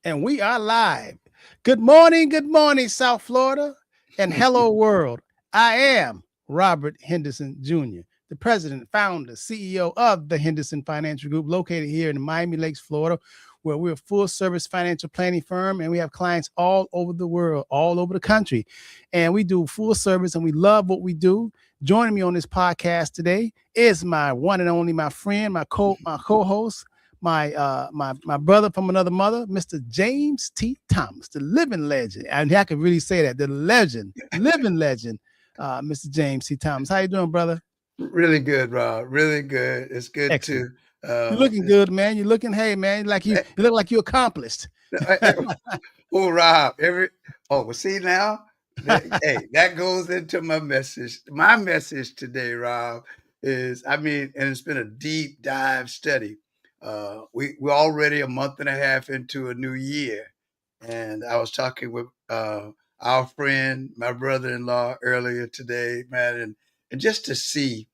and we are live. Good morning, South Florida, and hello, world. I am Robert Henderson Jr., the president, founder, CEO of the Henderson Financial Group, located here in Miami Lakes, Florida, where we're a full service financial planning firm and we have clients all over the world, all over the country. And we do full service and we love what we do. Joining me on this podcast today is my one and only my friend, my co-host, my brother from another mother, Mr. James T. Thomas, the living legend. And I can really say that, the living legend, Mr. James T. Thomas. How you doing, brother? Really good, Rob. Really good. It's good Excellent. to You're looking good, man. You're looking, hey, man, like you look like you accomplished. oh, Rob. See now? That goes into my message. My message today, Rob, is and it's been a deep dive study. We're already a month and a half into a new year. And I was talking with our friend, my brother-in-law earlier today, man, and just to see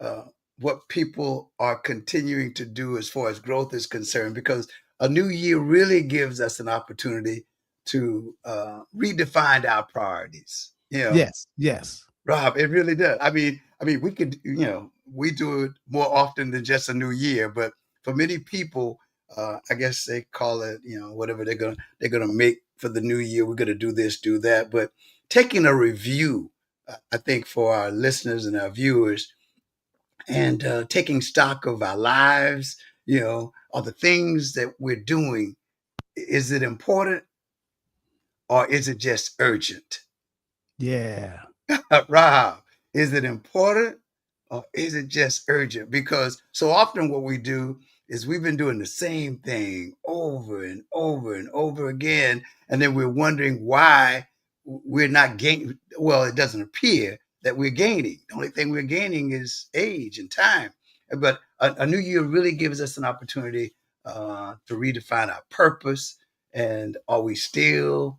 uh, what people are continuing to do as far as growth is concerned, because a new year really gives us an opportunity to redefine our priorities. Yes. Rob, it really does. We could, we do it more often than just a new year, but for many people, I guess they call it, whatever they're gonna make for the new year. We're gonna do this, do that, but taking a review, I think for our listeners and our viewers, and taking stock of our lives, are the things that we're doing. Is it important or is it just urgent? Yeah. Rob, is it important or is it just urgent? Because so often what we do is we've been doing the same thing over and over and over again. And then we're wondering why we're not gaining. Well, it doesn't appear that we're gaining. The only thing we're gaining is age and time. But a new year really gives us an opportunity to redefine our purpose. And are we still,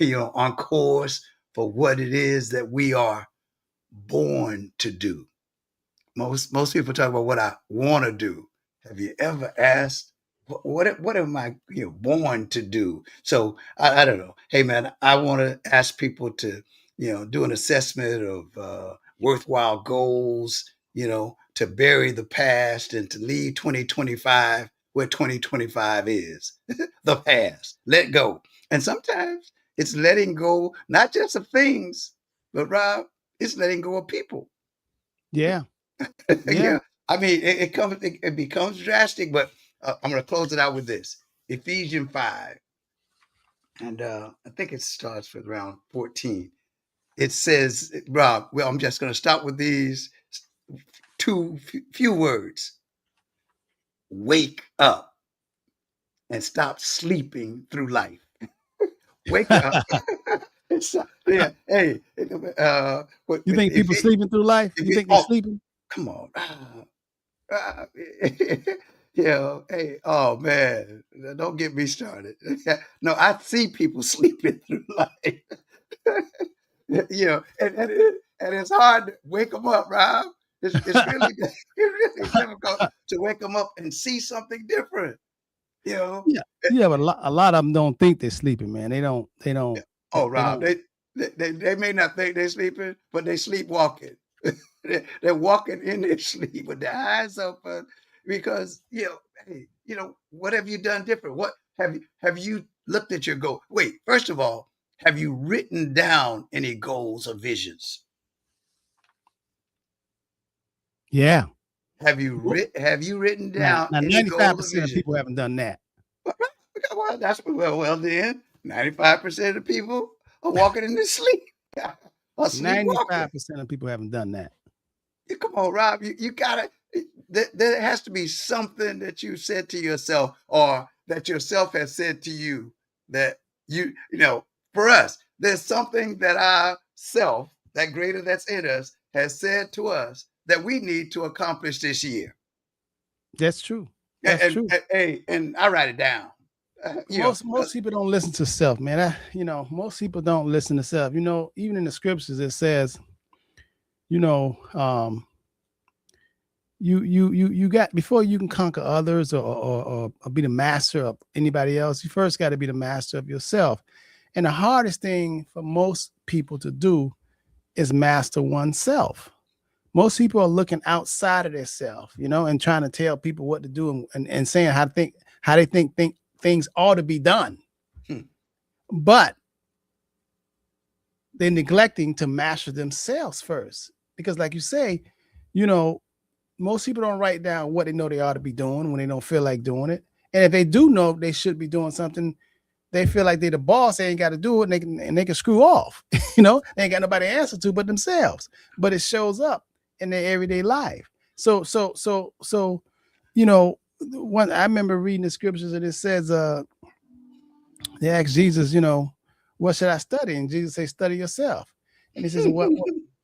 on course for what it is that we are born to do? Most people talk about what I want to do. Have you ever asked what am I born to do? So I don't know. Hey man, I want to ask people to do an assessment of worthwhile goals. To bury the past and to leave 2025 where 2025 is the past. Let go. And sometimes it's letting go not just of things, but Rob, it's letting go of people. Yeah. Yeah. Yeah, it becomes drastic, but I'm going to close it out with this. Ephesians 5, and I think it starts with around 14. It says, Rob, well, I'm just going to stop with these few words. Wake up and stop sleeping through life. Wake up. Yeah. Hey, You think people sleeping through life? You think they're sleeping? Come on. Hey, oh man, don't get me started. No, I see people sleeping through life. And it's hard to wake them up, Rob. It's really difficult to wake them up and see something different. Yeah. Yeah, but a lot of them don't think they're sleeping, man. They don't. Oh, They Rob, don't. they may not think they're sleeping, but they sleepwalking. They're walking in their sleep with their eyes open because hey, what have you done different? What have you looked at your goal? Wait, first of all, have you written down any goals or visions? Yeah. Have you written Now, down now any goals or 95% of visions? people haven't done that. Well then 95% of the people are walking in their sleep. Or sleepwalking. 95% of people haven't done that. Come on, Rob. You gotta. There has to be something that you said to yourself, or that yourself has said to you, that for us, there's something that our self, that greater that's in us, has said to us that we need to accomplish this year. That's true. That's true. And I write it down. Most people don't listen to self, man. Most people don't listen to self. Even in the scriptures, it says, you know, um, you got, before you can conquer others or be the master of anybody else, you first got to be the master of yourself. And the hardest thing for most people to do is master oneself. Most people are looking outside of themselves, and trying to tell people what to do and saying how they think things ought to be done. But they're neglecting to master themselves first. Because like you say, most people don't write down what they know they ought to be doing when they don't feel like doing it. And if they do know they should be doing something, they feel like they're the boss, they ain't got to do it, and they can screw off. They ain't got nobody to answer to but themselves. But it shows up in their everyday life. So one, I remember reading the scriptures and it says, they asked Jesus, what should I study? And Jesus says, study yourself. And he says, what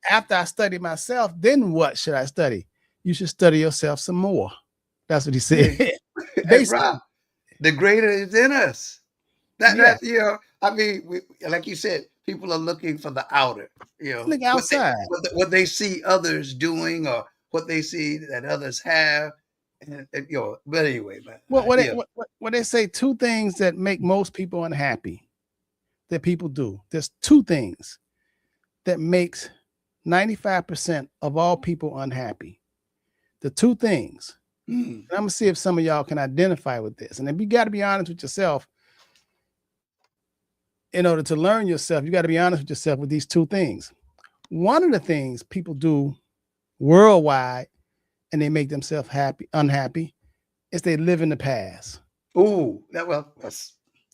after I study myself, then what should I study? You should study yourself some more. That's what he said. Hey, Rob, the greater is in us. That I mean, like you said, people are looking for the outer, look outside, what they see others doing or what they see that others have, and But anyway, man. What they say, two things that make most people unhappy that people do. There's two things that makes 95% of all people unhappy. The two things. I'm gonna see if some of y'all can identify with this. And if you got to be honest with yourself, in order to learn yourself, you got to be honest with yourself with these two things. One of the things people do worldwide and they make themselves unhappy is they live in the past. Oh,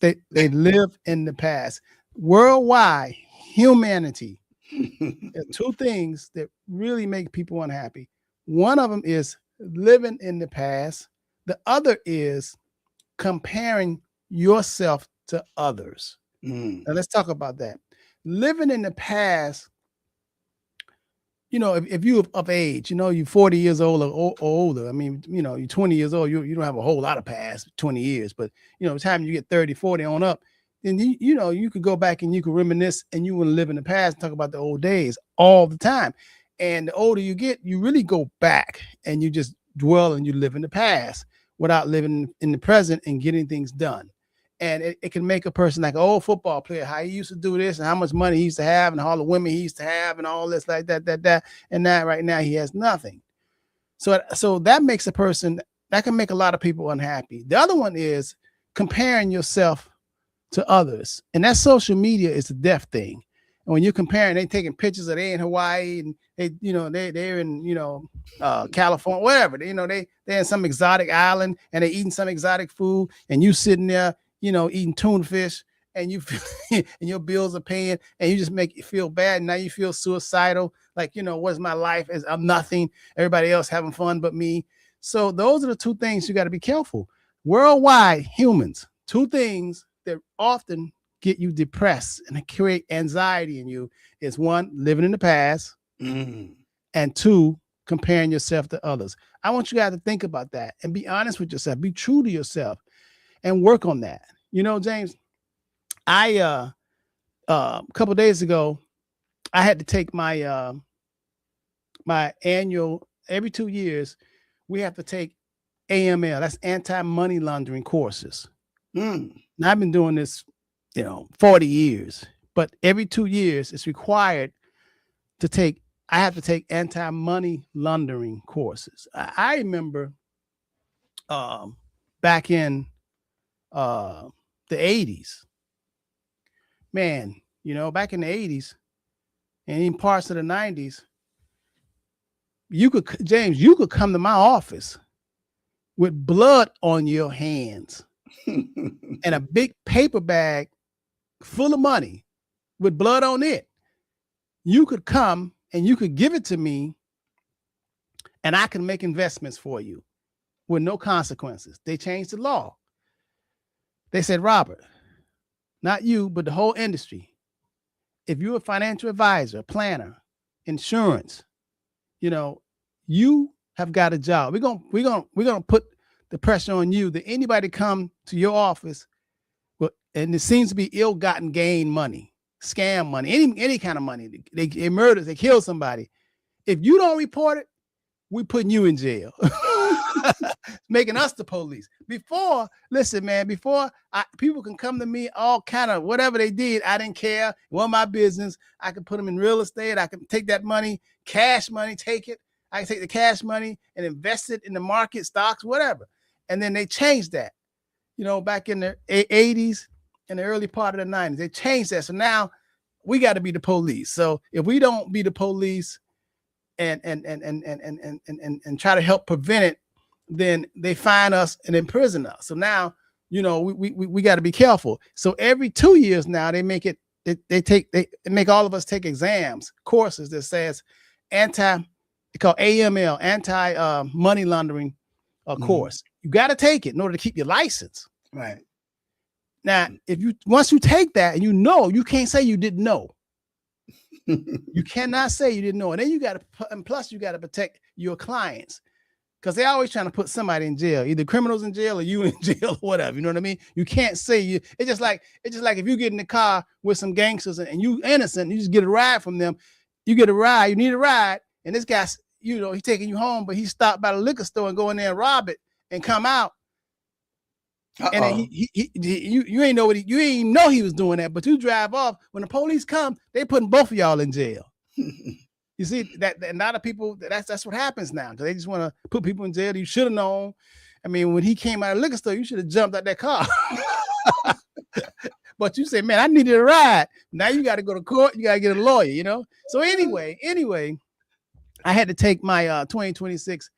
they live in the past. Worldwide, humanity. There are two things that really make people unhappy. One of them is living in the past. The other is comparing yourself to others. Now let's talk about that. Living in the past, if you're of age, you're 40 years old or older. I mean, you're 20 years old, you don't have a whole lot of past 20 years, but by the time you get 30, 40 on up, then you could go back and you could reminisce and you want to live in the past and talk about the old days all the time. And the older you get, you really go back and you just dwell and you live in the past without living in the present and getting things done. And it can make a person like an old football player, how he used to do this and how much money he used to have and all the women he used to have and all this like that. And now right now he has nothing. So that makes a person, that can make a lot of people unhappy. The other one is comparing yourself to others. And that social media is a death thing. And when you're comparing, they taking pictures of they in Hawaii and they're in California, wherever. They're in some exotic island and they're eating some exotic food, and you sitting there, eating tuna fish, and you feel, and your bills are paying, and you just make you feel bad. And now you feel suicidal, like what's my life? I'm nothing. Everybody else having fun but me. So those are the two things you got to be careful. Worldwide, humans, two things that often get you depressed and create anxiety in you is one, living in the past, and two, comparing yourself to others. I want you guys to think about that and be honest with yourself, be true to yourself and work on that. James, I a couple of days ago, I had to take my my annual, every 2 years, we have to take AML, that's anti-money laundering courses. Now I've been doing this 40 years, but every 2 years it's required to take, I have to take anti-money laundering courses. I remember back in the 80s, man, back in the 80s and in parts of the 90s, you could come to my office with blood on your hands and a big paper bag full of money with blood on it. You could come and you could give it to me and I can make investments for you with no consequences. They changed the law. They said, Robert, not you, but the whole industry, if you're a financial advisor, planner, insurance, you have got a job. We're gonna put the pressure on you that anybody come to your office, and it seems to be ill-gotten gain money, scam money, any kind of money. They murder, they kill somebody. If you don't report it, we putting you in jail. Making us the police. Before, listen, man, people can come to me all kind of whatever they did, I didn't care. It wasn't my business. I could put them in real estate. I could take that money, cash money, take it. I can take the cash money and invest it in the market, stocks, whatever. And then they changed that, back in the 80s and the early part of the 90s. They changed that. So now we got to be the police. So if we don't be the police and try to help prevent it, then they fine us and imprison us. So now, we got to be careful. So every 2 years now, they make all of us take exams, courses that says called AML, anti money laundering course. You got to take it in order to keep your license. Right. Now, once you take that and you can't say you didn't know. You cannot say you didn't know. And then you got to protect your clients. Because they're always trying to put somebody in jail, either criminals in jail or you in jail or whatever. You know what I mean? You can't say you. It's just like if you get in the car with some gangsters and you innocent, you just get a ride from them. You get a ride. You need a ride, and this guy's, he's taking you home, but he stopped by the liquor store and go in there and rob it and come out. And then you ain't know you ain't know he was doing that, but you drive off. When the police come, they putting both of y'all in jail. You see that a lot of people, that's what happens now, because they just want to put people in jail. You should have known. I mean, when he came out of the liquor store, you should have jumped out that car. But you say, man, I needed a ride. Now you got to go to court. You got to get a lawyer, So anyway, I had to take my 2026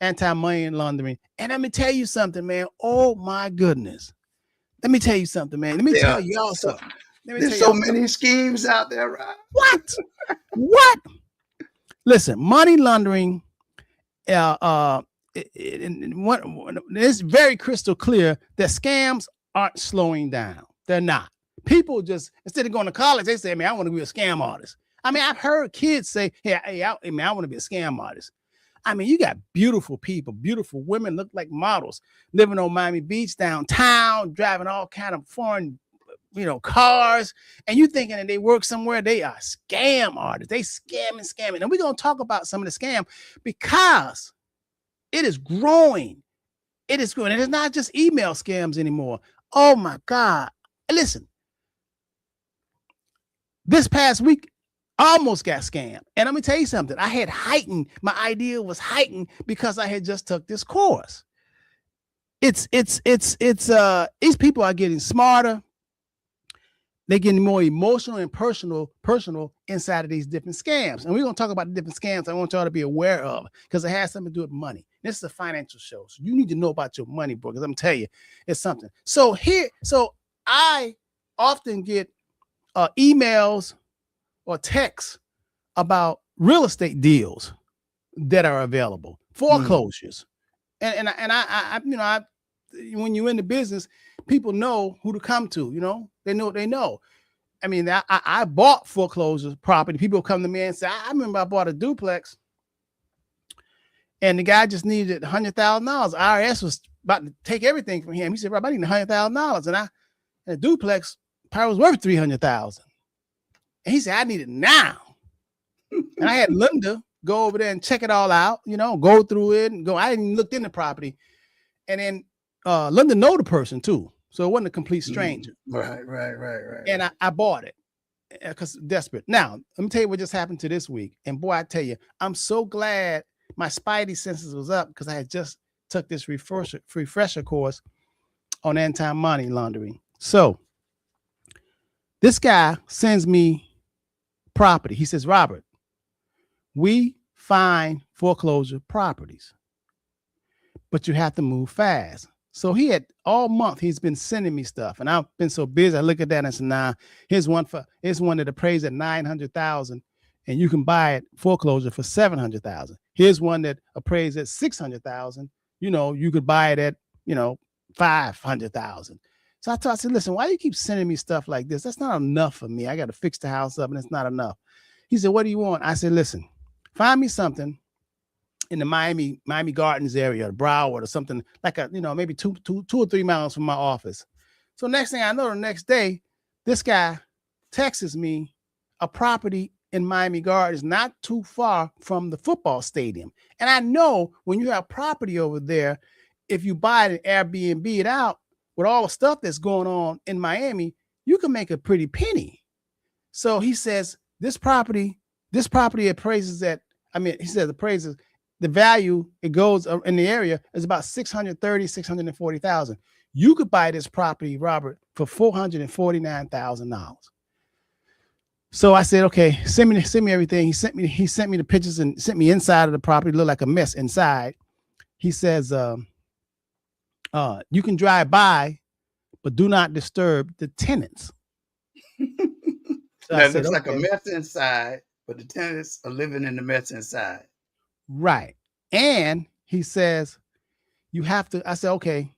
anti-money laundering. And let me tell you something, man. Oh my goodness. Let me tell you something, man. Let me tell y'all something. There's so many schemes out there, right? What? Listen, money laundering, it's very crystal clear that scams aren't slowing down. They're not. People just, instead of going to college, they say, man, I want to be a scam artist. I mean, I've heard kids say, hey, I want to be a scam artist. I mean, you got beautiful people, beautiful women, look like models, living on Miami Beach downtown, driving all kind of foreign cars, and you thinking that they work somewhere. They are scam artists. They scamming. And we're going to talk about some of the scam because it is growing. It is growing. And it's not just email scams anymore. Oh my God. Listen, this past week, I almost got scammed. And let me tell you something. My idea was heightened because I had just took this course. It's these people are getting smarter. They're getting more emotional and personal inside of these different scams. And we're going to talk about the different scams I want y'all to be aware of, because it has something to do with money. This is a financial show. So you need to know about your money, bro, because I'm telling you, it's something. So I often get emails or texts about real estate deals that are available, foreclosures. And I when you're in the business, people know who to come to, they know. I mean, I bought foreclosure property. People come to me and say, I remember I bought a duplex and the guy just needed $100,000. IRS was about to take everything from him. He said, Rob, I need $100,000. And the duplex probably was worth $300,000. And he said, I need it now. And I had Linda go over there and check it all out, go through it and go. I hadn't even looked in the property. And then Linda know the person too. So it wasn't a complete stranger. Right. And I bought it because desperate. Now, let me tell you what just happened to this week. And boy, I tell you, I'm so glad my spidey senses was up because I had just took this refresher course on anti-money laundering. So this guy sends me property. He says, Robert, we find foreclosure properties, but you have to move fast. So he had all month, he's been sending me stuff, and I've been so busy. I look at that and say, nah, here's one that appraised at $900,000, and you can buy it foreclosure for $700,000. Here's one that appraised at $600,000. You could buy it at $500,000. So I said, listen, why do you keep sending me stuff like this? That's not enough for me. I got to fix the house up, and it's not enough. He said, what do you want? I said, listen, find me something in the Miami Gardens area, or Broward, or something like maybe two or 3 miles from my office. So next thing I know, the next day, this guy texts me a property in Miami Gardens, not too far from the football stadium. And I know when you have property over there, if you buy it and Airbnb it out with all the stuff that's going on in Miami, you can make a pretty penny. So he says this property appraises at, he says appraises the value it goes in the area is about 640,000. You could buy this property, Robert, for $449,000. So I said, okay, send me everything. He sent me the pictures and sent me inside of the property. It looked like a mess inside. He says, you can drive but do not disturb the tenants. So it looks like a mess inside, but the tenants are living in the mess inside. Right. And he says, you have to, I said, okay,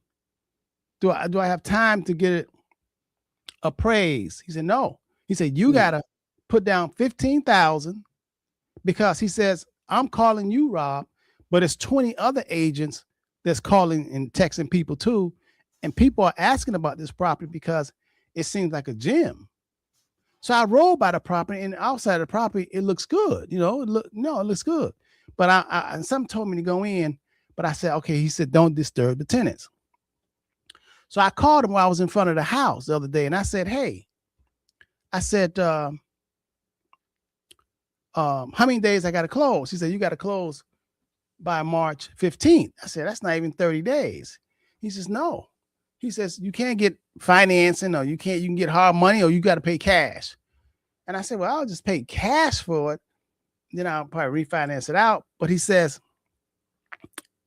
do I have time to get it appraised? He said, no. He said, you got to put down 15,000 because he says, I'm calling you, Rob, but it's 20 other agents that's calling and texting people too. And people are asking about this property because it seems like a gem. So I rode by the property, and outside of the property, it looks good. It looks good. But some told me to go in, but I said, okay. He said, don't disturb the tenants. So I called him while I was in front of the house the other day, and I said, hey, how many days I got to close? He said, you got to close by March 15th. I said, that's not even 30 days. He says, no. He says, you can't get financing, or you can get hard money, or you got to pay cash. And I said, well, I'll just pay cash for it. Then I'll probably refinance it out. But he says,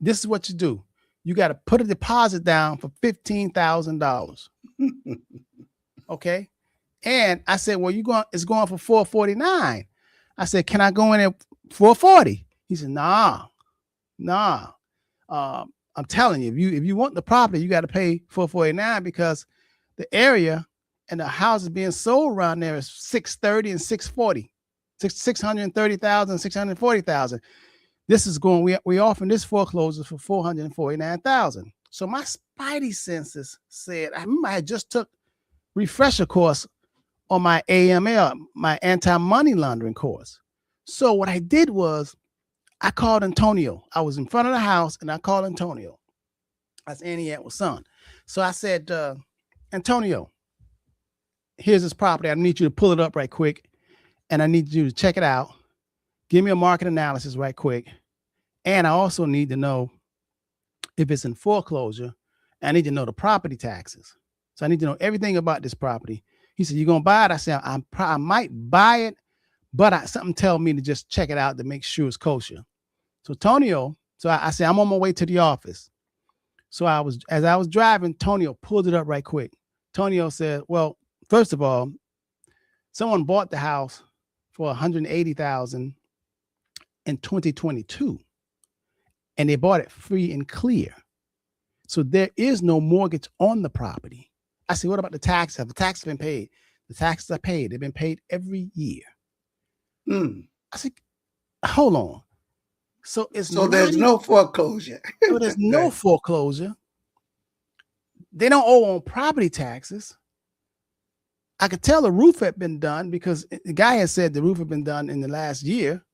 this is what you do. You got to put a deposit down for $15,000. Okay. And I said, well, it's going for $449. I said, can I go in at $440? He said, nah. I'm telling you, if you want the property, you got to pay $449 because the area and the houses being sold around there is $630 and $640, $630,000, $640,000. This is going. We offering this foreclosure for $449,000. So my spidey senses said, I remember I had just took refresher course on my AML, my anti-money laundering course. So what I did was I called Antonio. I was in front of the house and I called Antonio. That's Annie Atwood's son. So I said, Antonio, here's this property. I need you to pull it up right quick. And I need you to check it out. Give me a market analysis right quick. And I also need to know if it's in foreclosure. I need to know the property taxes. So I need to know everything about this property. He said, you going to buy it? I said, I might buy it, but something tells me to just check it out to make sure it's kosher. So Tonio, I said, I'm on my way to the office. So as I was driving, Tonio pulled it up right quick. Tonio said, well, first of all, someone bought the house for $180,000 in 2022, and they bought it free and clear. So there is no mortgage on the property. I said, what about the taxes? Have the taxes been paid? The taxes are paid. They've been paid every year. I said, hold on. So there's no foreclosure. So there's no foreclosure. They don't owe on property taxes. I could tell the roof had been done because the guy had said the roof had been done in the last year.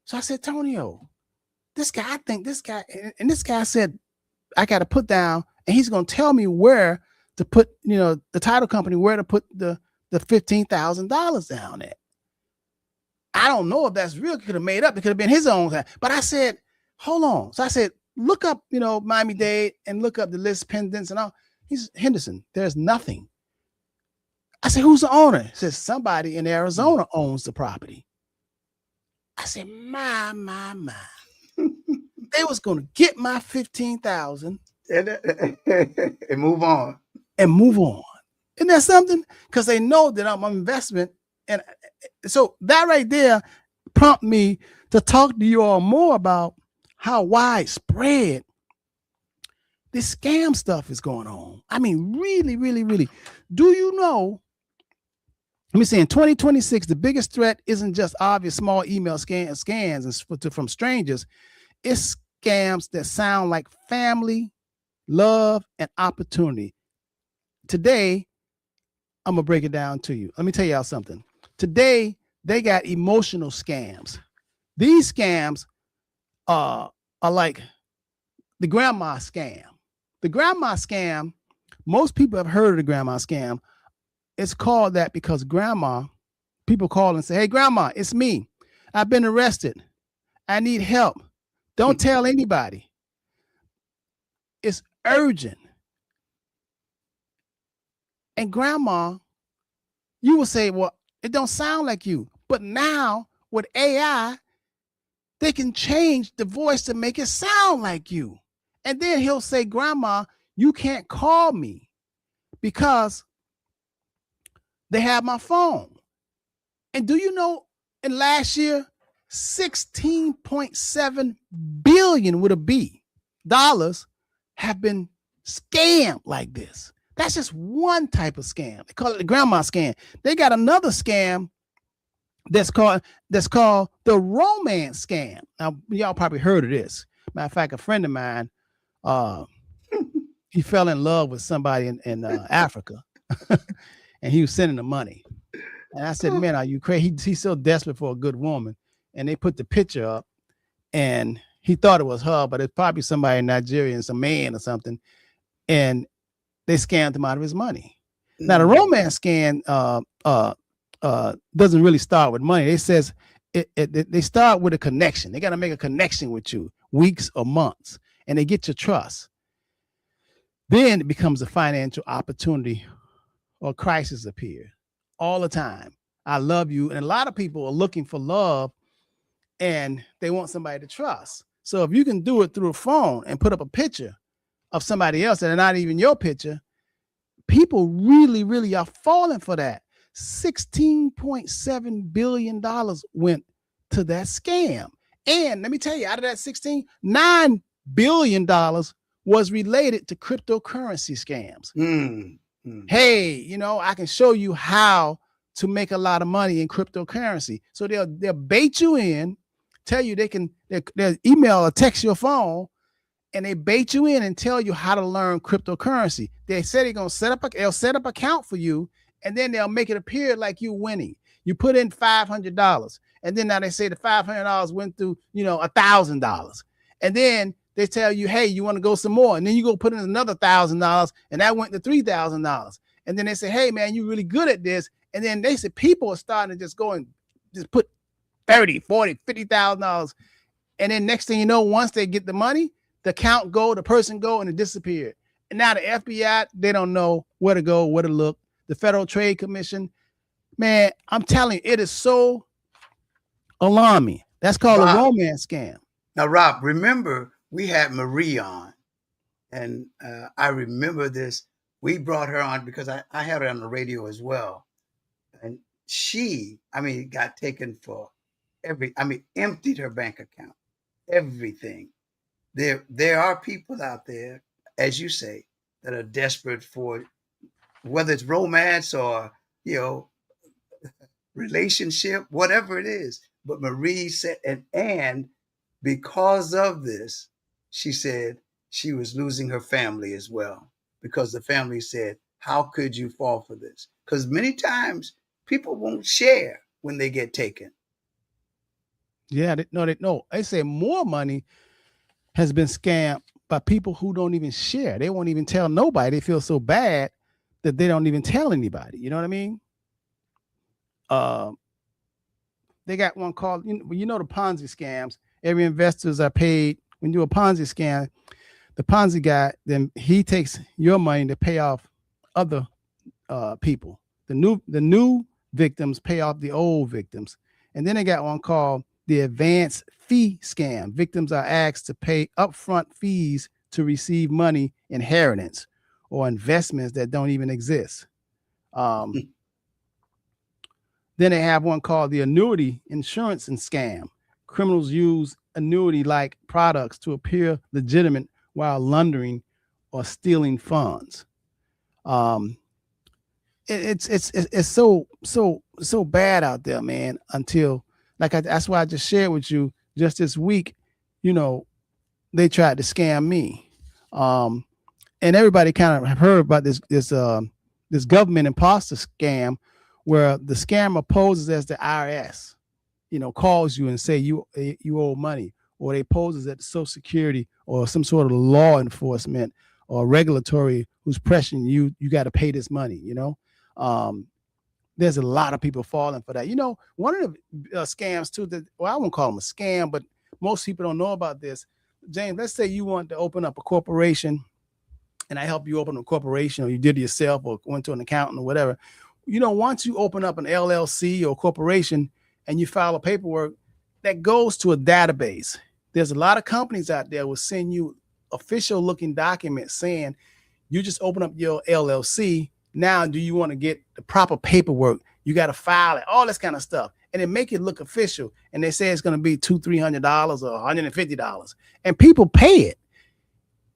So I said, Tonio, this guy, and this guy said, I got to put down, and he's going to tell me where to put, the title company, where to put the $15,000 down at. I don't know if that's real. Could have made up. It could have been his own. But I said, hold on. So I said, look up, Miami-Dade and look up the list pendants and all. He's Henderson. There's nothing. I said, who's the owner? He says, somebody in Arizona owns the property. I said, my. They was going to get my $15,000 and move on. Isn't that something? Because they know that I'm an investment. And so that right there prompted me to talk to you all more about how widespread this scam stuff is going on. I mean, really, really, really. Do you know? Let me say, in 2026, the biggest threat isn't just obvious small email scans from strangers. It's scams that sound like family, love, and opportunity. Today, I'm going to break it down to you. Let me tell y'all something. Today, they got emotional scams. These scams are like the grandma scam. The grandma scam, most people have heard of the grandma scam. It's called that because people call and say, hey, grandma, it's me. I've been arrested. I need help. Don't tell anybody. It's urgent. And grandma, you will say, well, it don't sound like you. But now with AI, they can change the voice to make it sound like you. And then he'll say, grandma, you can't call me because they have my phone. And do you know, in last year, 16.7 billion with a B dollars have been scammed like this. That's just one type of scam. They call it the grandma scam. They got another scam that's called the romance scam. Now, y'all probably heard of this. Matter of fact, a friend of mine, he fell in love with somebody in Africa, and he was sending the money. And I said, man, are you crazy? He's so desperate for a good woman. And they put the picture up, and he thought it was her, but it's probably somebody in Nigeria and some man or something. And they scammed him out of his money. Mm-hmm. Now, the romance scam doesn't really start with money. It says they start with a connection. They got to make a connection with you, weeks or months, and they get your trust. Then it becomes a financial opportunity or crisis appears all the time. I love you. And a lot of people are looking for love, and they want somebody to trust. So if you can do it through a phone and put up a picture of somebody else that are not even your picture, people really, really are falling for that. $16.7 billion went to that scam. And let me tell you, out of that $9 billion was related to cryptocurrency scams. Hey, I can show you how to make a lot of money in cryptocurrency. So they'll bait you in, tell you they'll email or text your phone, and they bait you in and tell you how to learn cryptocurrency. They say they're gonna set up an account for you, and then they'll make it appear like you're winning. You put in $500, and then now they say the $500 went through, $1,000, and then they tell you, hey, you want to go some more, and then you go put in another $1,000, and that went to $3,000, and then they say, hey, man, you're really good at this, and then they say people are starting to just go and just put $30,000, $40,000, $50,000, and then next thing you know, once they get the money, the account go, the person go, and it disappeared. And now the FBI, they don't know where to go, where to look. The Federal Trade Commission, man, I'm telling you, it is so alarming. That's called a romance scam. Now, Rob, remember we had Marie on, and I remember this. We brought her on because I had her on the radio as well. And she, got taken for emptied her bank account, everything. There are people out there, as you say, that are desperate for, whether it's romance or, relationship, whatever it is. But Marie said, and because of this, she said she was losing her family as well, because the family said, how could you fall for this? Because many times people won't share when they get taken. Yeah, they say more money has been scammed by people who don't even share. They won't even tell nobody. They feel so bad that they don't even tell anybody. You know what I mean? They got one called, the Ponzi scams. Every investors are paid. When you do a Ponzi scam, the Ponzi guy, then he takes your money to pay off other people. The new victims pay off the old victims. And then they got one called the advance fee scam. Victims are asked to pay upfront fees to receive money inheritance or investments that don't even exist. Then they have one called the annuity insurance and scam. Criminals use annuity-like products to appear legitimate while laundering or stealing funds. It's so bad out there, man. Until that's why I just shared with you just this week. They tried to scam me, and everybody kind of have heard about this government imposter scam, where the scammer poses as the IRS, calls you and say you owe money, or they poses at Social Security or some sort of law enforcement or regulatory who's pressuring you. You got to pay this money. Um, there's a lot of people falling for that. One of the scams too. That I won't call them a scam, but most people don't know about this. James, let's say you want to open up a corporation, and I help you open a corporation, or you did it yourself, or went to an accountant or whatever. Once you open up an LLC or corporation and you file a paperwork, that goes to a database. There's a lot of companies out there will send you official looking documents saying you just open up your LLC. Now, do you want to get the proper paperwork? You got to file it, all this kind of stuff. And they make it look official. And they say it's going to be $200-$300 or $150. And people pay it.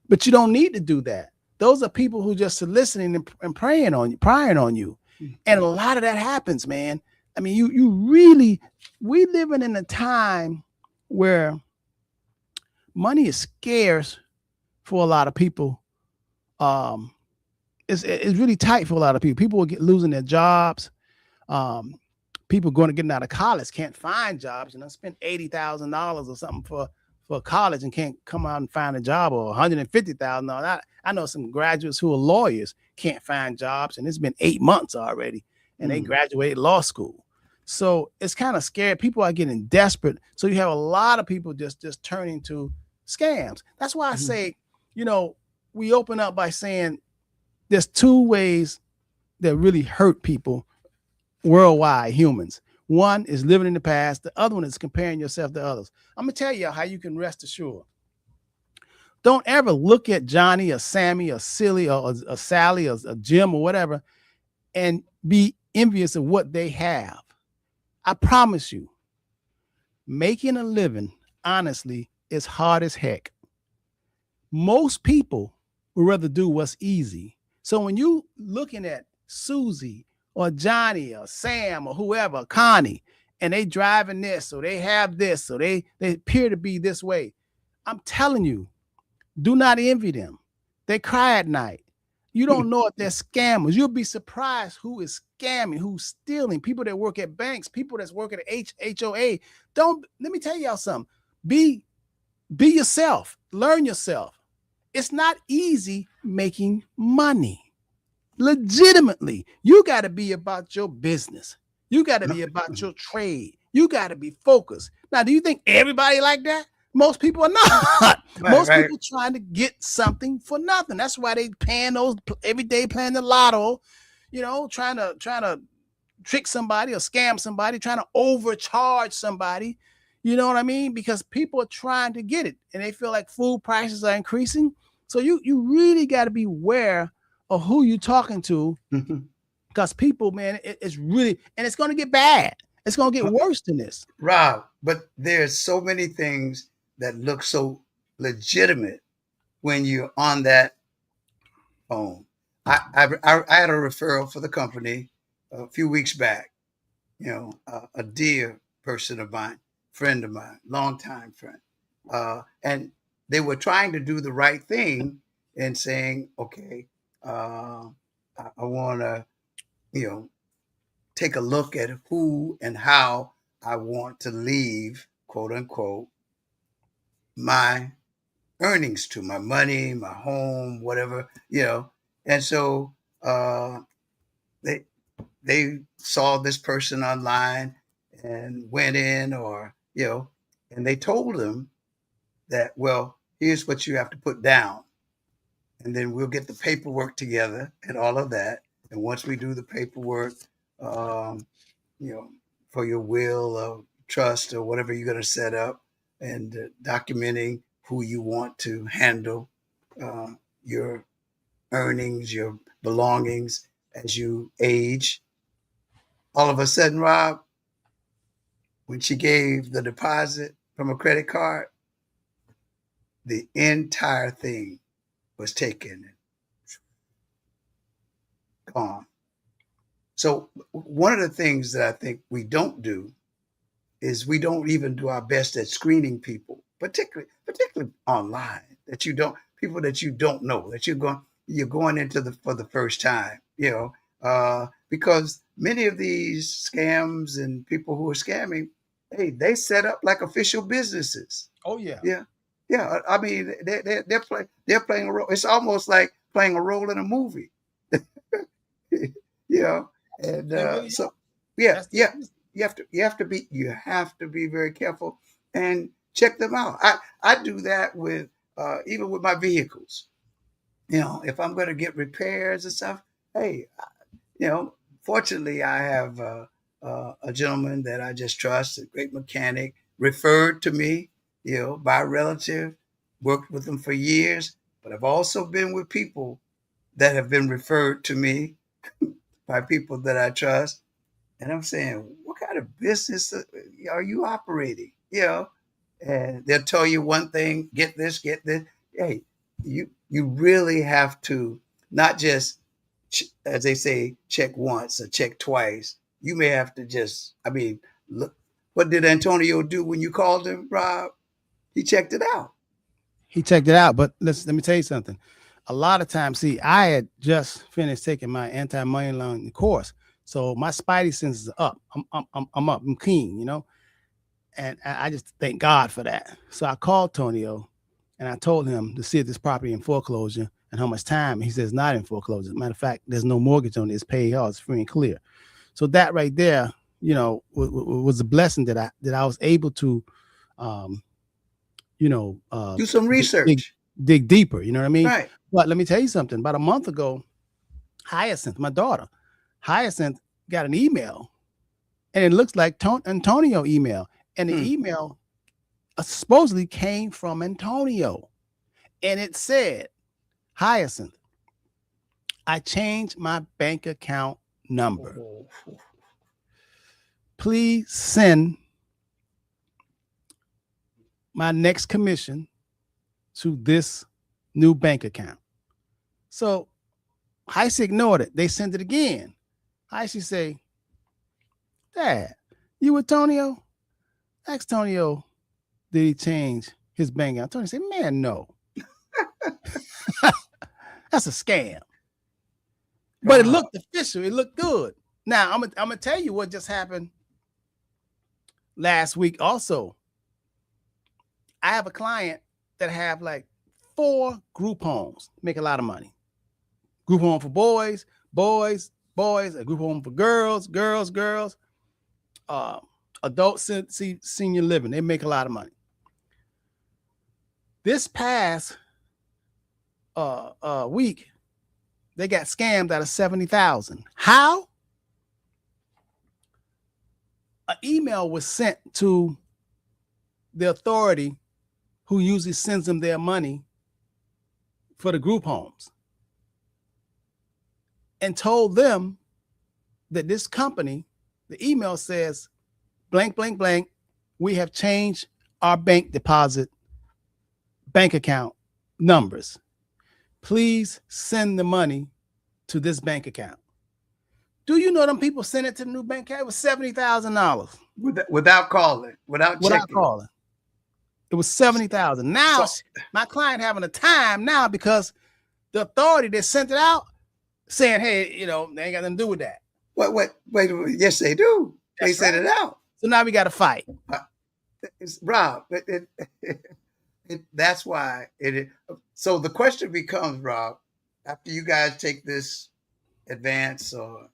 But you don't need to do that. Those are people who just soliciting and prying on you. And a lot of that happens, man. I mean, we living in a time where money is scarce for a lot of people. It's really tight for a lot of people. People will losing their jobs. People getting out of college can't find jobs. Spend $80,000 or something for college and can't come out and find a job, or $150,000. I know some graduates who are lawyers can't find jobs, and it's been 8 months already, and they graduated law school. So it's kind of scary. People are getting desperate. So you have a lot of people just turning to scams. That's why I say, we open up by saying there's two ways that really hurt people worldwide, humans. One is living in the past. The other one is comparing yourself to others. I'm going to tell you how you can rest assured. Don't ever look at Johnny or Sammy or Silly or Sally or Jim or whatever and be envious of what they have. I promise you, making a living, honestly, is hard as heck. Most people would rather do what's easy. So when you looking at Susie or Johnny or Sam or whoever, Connie, and they driving this, or they have this, or they appear to be this way, I'm telling you, do not envy them. They cry at night. You don't know if they're scammers. You'll be surprised who is scamming, who's stealing. People that work at banks, people that's working at HOA. Let me tell y'all something. Be yourself. Learn yourself. It's not easy making money. Legitimately, you got to be about your business. You got to be about your trade. You got to be focused. Now, do you think everybody like that? Most people are not. Most people trying to get something for nothing. That's why they paying those every day, playing the lotto, trying to trick somebody or scam somebody, trying to overcharge somebody. You know what I mean? Because people are trying to get it, and they feel like food prices are increasing. So you really got to be aware of who you're talking to, because people, man, it's really, and it's going to get bad. It's going to get worse than this. Rob, but there's so many things that look so legitimate when you're on that phone. I had a referral for the company a few weeks back. A dear person of mine, friend of mine, longtime friend, and they were trying to do the right thing and saying, okay, I want to, take a look at who and how I want to leave, quote unquote, my earnings to, my money, my home, whatever, And so they saw this person online and went in, and they told them that, well, here's what you have to put down. And then we'll get the paperwork together and all of that. And once we do the paperwork, for your will or trust or whatever you're going to set up, and documenting who you want to handle your earnings, your belongings as you age. All of a sudden, Rob, when she gave the deposit from a credit card, the entire thing was taken and gone. So one of the things that I think we don't do is we don't even do our best at screening people, particularly online, people that you don't know, that you're going into for the first time. because many of these scams and people who are scamming, hey, they set up like official businesses. Oh yeah. Yeah, yeah. I mean, they're playing a role. It's almost like playing a role in a movie. you know, and They really so yeah, that's the yeah. business. You have to be very careful and check them out. I do that with even with my vehicles. If I'm going to get repairs and stuff, hey, fortunately, I have a gentleman that I just trust, a great mechanic, referred to me, by a relative, worked with them for years. But I've also been with people that have been referred to me by people that I trust. And I'm saying, what kind of business are you operating? And they'll tell you one thing, get this, get this. Hey, you really have to not just, as they say, check once or check twice. You may have to just, I mean, look, what did Antonio do when you called him, Rob? He checked it out. He checked it out, but let me tell you something. A lot of times, see, I had just finished taking my anti-money laundering course, so my spidey senses are up. I'm up. I'm keen, and I just thank God for that. So I called Tonio, and I told him to see if this property in foreclosure and how much time. He says not in foreclosure. Matter of fact, there's no mortgage on it. It's paid off. It's free and clear. So that right there, was a blessing that I was able to, um, Do some research. dig deeper. You know what I mean? Right. But let me tell you something. About a month ago, Hyacinth, my daughter, Hyacinth got an email, and it looks like Antonio email, and the email supposedly came from Antonio, and it said, Hyacinth, I changed my bank account number. Please send my next commission to this new bank account. So Heisey ignored it. They sent it again. Heisey say, Dad, you with Tonio? Ask Tonio, did he change his bank account? Tonio said, man, no. That's a scam. But it looked official. It looked good. Now, I'm gonna tell you what just happened last week also. I have a client that have like 4 group homes, make a lot of money. Group home for boys, a group home for girls, adult senior living. They make a lot of money. This past week, they got scammed out of $70,000. How? An email was sent to the authority who usually sends them their money for the group homes, and told them that this company, the email says, blank, blank, blank, we have changed our bank deposit bank account numbers. Please send the money to this bank account. Do you know them people sent it to the new bank account? It was $70,000. Without calling, without checking. Calling. It was $70,000. Now, my client having a time now because the authority that sent it out saying, hey, they ain't got nothing to do with that. Wait, yes, they do. They sent it out. So now we got to fight. Rob, that's why it. So the question becomes, Rob, after you guys take this advance or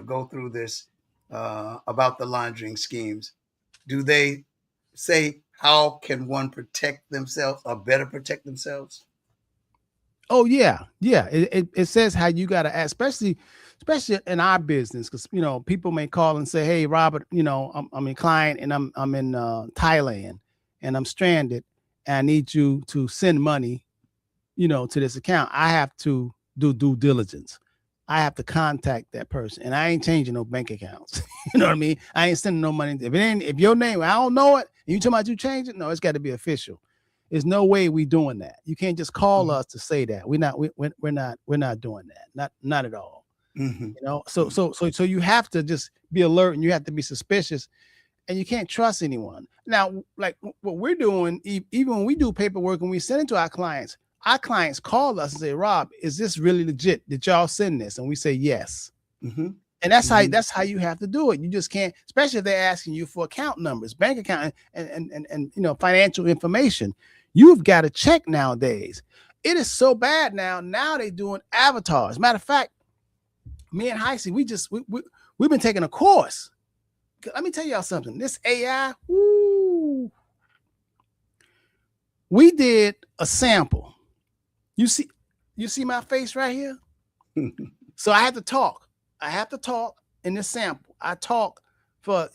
go through this about the laundering schemes, do they say how can one protect themselves or better protect themselves? Oh yeah. It says how you got to act, especially in our business, because people may call and say, "Hey, Robert, I'm a client and I'm in Thailand and I'm stranded and I need you to send money, to this account." I have to do due diligence. I have to contact that person, and I ain't changing no bank accounts. You know what I mean? I ain't sending no money. If your name, I don't know it, and you talking about you change it, no, it's got to be official. There's no way we doing that. You can't just call us to say that. We're not doing that. Not at all. So you have to just be alert, and you have to be suspicious, and you can't trust anyone. Now, like what we're doing, even when we do paperwork and we send it to our clients, our clients call us and say, Rob, is this really legit? Did y'all send this? And we say yes. Mm-hmm. And that's Mhm. that's how you have to do it. You just can't, especially if they're asking you for account numbers, bank account, and financial information. You've got to check nowadays. It is so bad now. Now they're doing avatars. Matter of fact, me and Heisey, we've been taking a course. Let me tell y'all something. This AI, woo, we did a sample. You see my face right here? So I have to talk. I have to talk in this sample. I talk for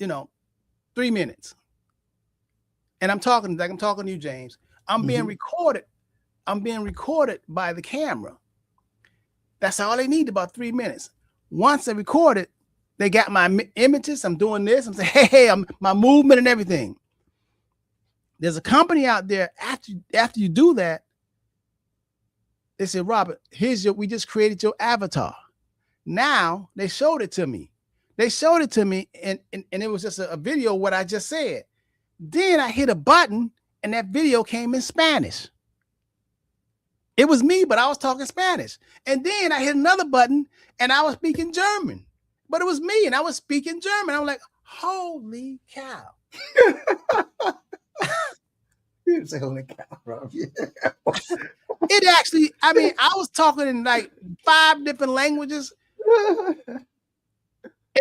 3 minutes. And I'm talking like I'm talking to you, James. I'm being recorded. I'm being recorded by the camera. That's all they need, about 3 minutes. Once they record it, they got my images. I'm doing this. I'm saying, hey, I'm my movement and everything. There's a company out there, after you do that, they said, Robert, we just created your avatar. Now they showed it to me. And it was just a video of what I just said. Then I hit a button and that video came in Spanish. It was me, but I was talking Spanish. And then I hit another button and I was speaking German. But it was me and I was speaking German. I'm like, holy cow. You say holy cow, Rob. Yeah. It actually, I was talking in like 5 different languages.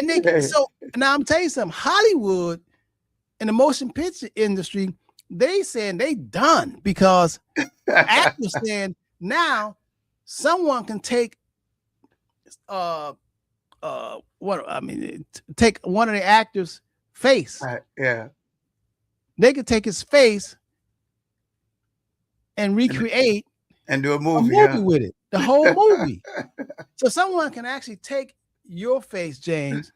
And so now I'm telling you something. Hollywood and the motion picture industry, they saying they done, because actors saying now someone can take take one of the actors' face. Yeah. They could take his face and recreate and do a movie with it, the whole movie. So someone can actually take your face, James,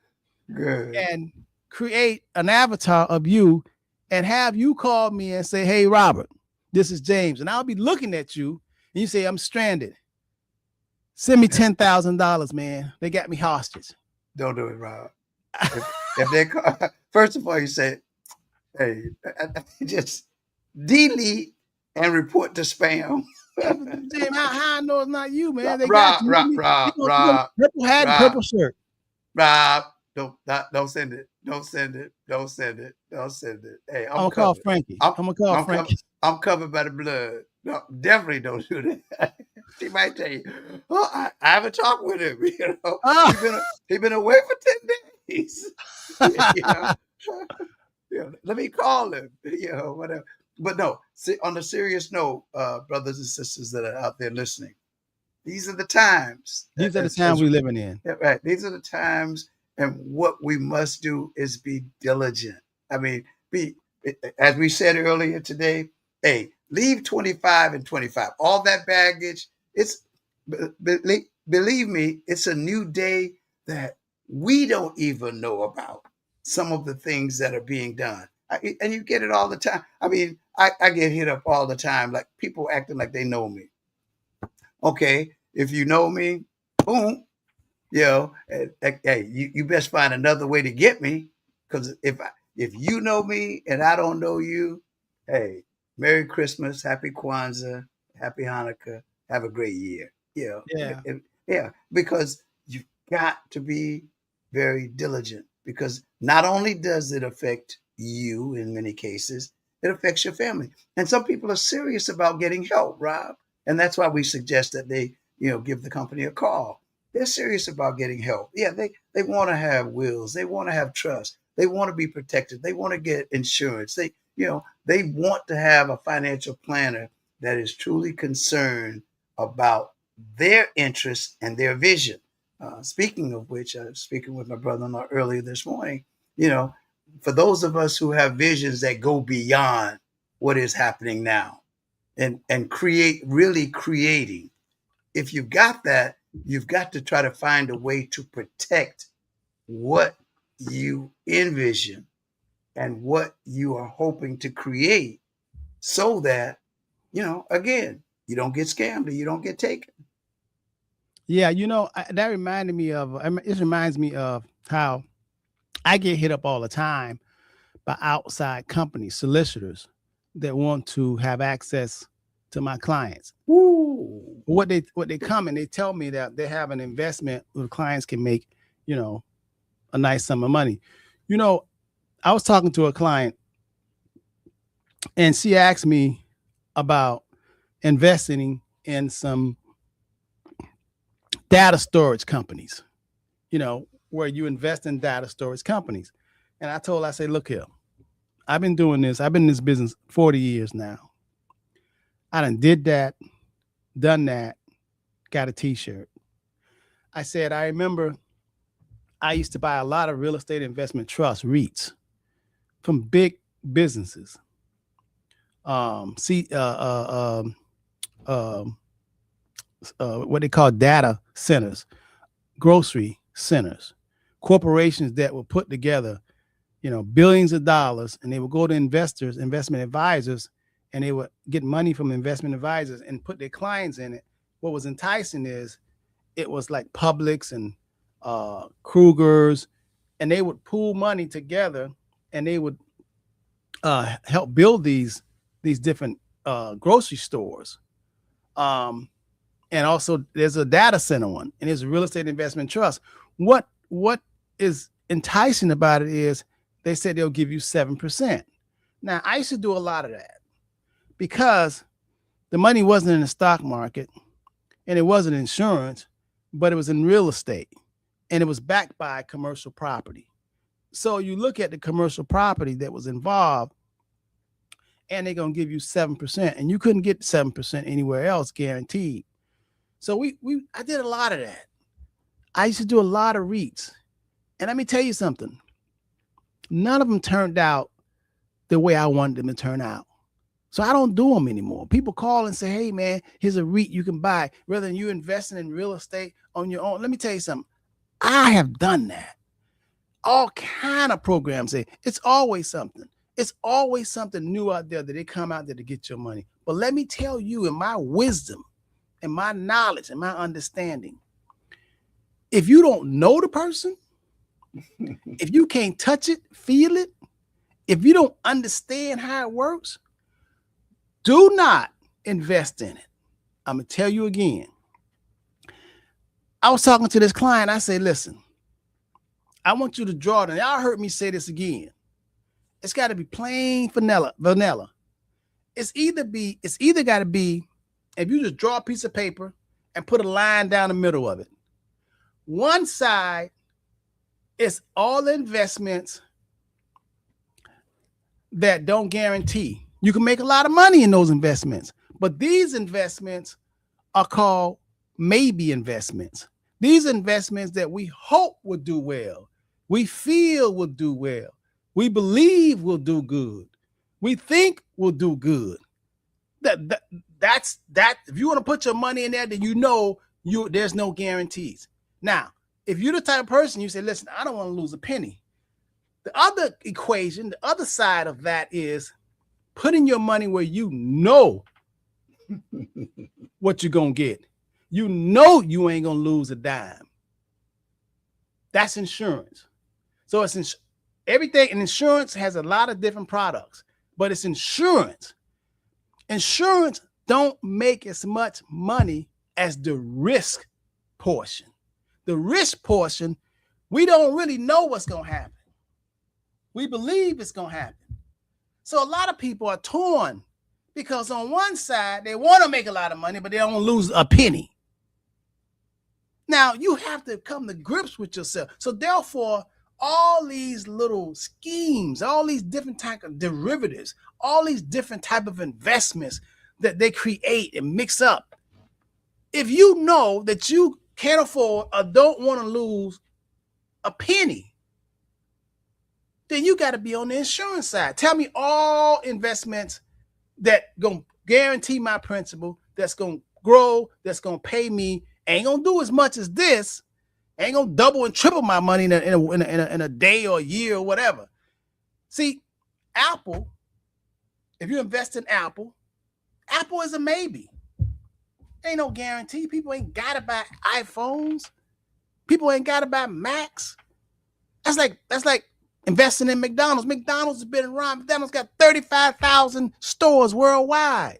Good. and create an avatar of you and have you call me and say, hey, Robert, this is James. And I'll be looking at you and you say, I'm stranded. Send me $10,000, man. They got me hostage. Don't do it, Rob. If they call, first of all, you say, hey, just delete and report to spam. James, how I know it's not you, man? They Rob, got you. Rob, purple hat and purple shirt. Rob, don't send it. Don't send it. Don't send it. Don't send it. Hey, I'm gonna call Frankie. I'm gonna call Frankie. I'm covered by the blood. No, definitely don't do that. She might tell you, oh, I haven't talked with him. He's been away for 10 days. Let me call him. Whatever. But no, on a serious note, brothers and sisters that are out there listening, these are the times. These are the times we're living in. Right. These are the times, and what we must do is be diligent. As we said earlier today, hey, leave 25 and 25. All that baggage, believe me, it's a new day that we don't even know about some of the things that are being done. And you get it all the time. I get hit up all the time, like people acting like they know me. Okay, if you know me, boom, hey, you best find another way to get me, because if you know me and I don't know you, hey, Merry Christmas, Happy Kwanzaa, Happy Hanukkah, have a great year. Yeah, because you've got to be very diligent, because not only does it affect you in many cases, it affects your family. And some people are serious about getting help, Rob. And that's why we suggest that they, give the company a call. They're serious about getting help. Yeah, they want to have wills. They want to have trust. They want to be protected. They want to get insurance. They want to have a financial planner that is truly concerned about their interests and their vision. Speaking of which, I was speaking with my brother-in-law earlier this morning, for those of us who have visions that go beyond what is happening now and really creating, if you've got that, you've got to try to find a way to protect what you envision and what you are hoping to create, so that, again, you don't get scammed or you don't get taken. Yeah, that reminded me of, it reminds me of how I get hit up all the time by outside companies, solicitors that want to have access to my clients. Ooh. What they come and they tell me that they have an investment where clients can make, a nice sum of money. I was talking to a client and she asked me about investing in some data storage companies, where you invest in data storage companies. And I told her, I say, look here, I've been doing this. I've been in this business 40 years now. I done did that, done that, got a t-shirt. I said, I remember I used to buy a lot of real estate investment trust REITs from big businesses. What they call data centers, grocery centers, corporations that will put together, billions of dollars, and they would go to investors, investment advisors, and they would get money from investment advisors and put their clients in it. What was enticing is it was like Publix and Kruger's, and they would pool money together and they would help build these different grocery stores. And also there's a data center one, and there's a real estate investment trust. What is enticing about it is they said they'll give you 7%. Now, I used to do a lot of that because the money wasn't in the stock market and it wasn't insurance, but it was in real estate and it was backed by commercial property. So you look at the commercial property that was involved and they're going to give you 7%, and you couldn't get 7% anywhere else guaranteed. So I did a lot of that. I used to do a lot of REITs. And let me tell you something. None of them turned out the way I wanted them to turn out. So I don't do them anymore. People call and say, hey, man, here's a REIT you can buy rather than you investing in real estate on your own. Let me tell you something. I have done that. All kind of programs say it's always something. It's always something new out there that they come out there to get your money. But let me tell you, in my wisdom and my knowledge and my understanding, if you don't know the person, if you can't touch it, feel it, if you don't understand how it works, do not invest in it. I'm going to tell you again. I was talking to this client. I say, listen, I want you to draw it. And y'all heard me say this again. It's got to be plain vanilla. It's either got to be, if you just draw a piece of paper and put a line down the middle of it. One side is all the investments that don't guarantee. You can make a lot of money in those investments, but these investments are called maybe investments. These investments that we hope will do well, we feel will do well, we believe will do good, we think will do good. That's if you want to put your money in there, then there's no guarantees. Now, if you're the type of person you say, listen, I don't want to lose a penny. The other equation, the other side of that is putting your money where you know what you're going to get. You know you ain't going to lose a dime. That's insurance. So it's everything, and insurance has a lot of different products, but it's insurance. Insurance don't make as much money as the risk portion. The risk portion, we don't really know what's going to happen. We believe it's going to happen. So a lot of people are torn because on one side, they want to make a lot of money, but they don't lose a penny. Now, you have to come to grips with yourself. So therefore, all these little schemes, all these different type of derivatives, all these different type of investments that they create and mix up. If you know that you can't afford or don't want to lose a penny, then you got to be on the insurance side. Tell me all investments that going to guarantee my principal, that's going to grow, that's going to pay me, ain't going to do as much as this, ain't going to double and triple my money in a day or a year or whatever. See, Apple, if you invest in Apple is a maybe. Ain't no guarantee. People ain't got to buy iPhones. People ain't got to buy Macs. That's like investing in McDonald's. McDonald's has been around. McDonald's got 35,000 stores worldwide.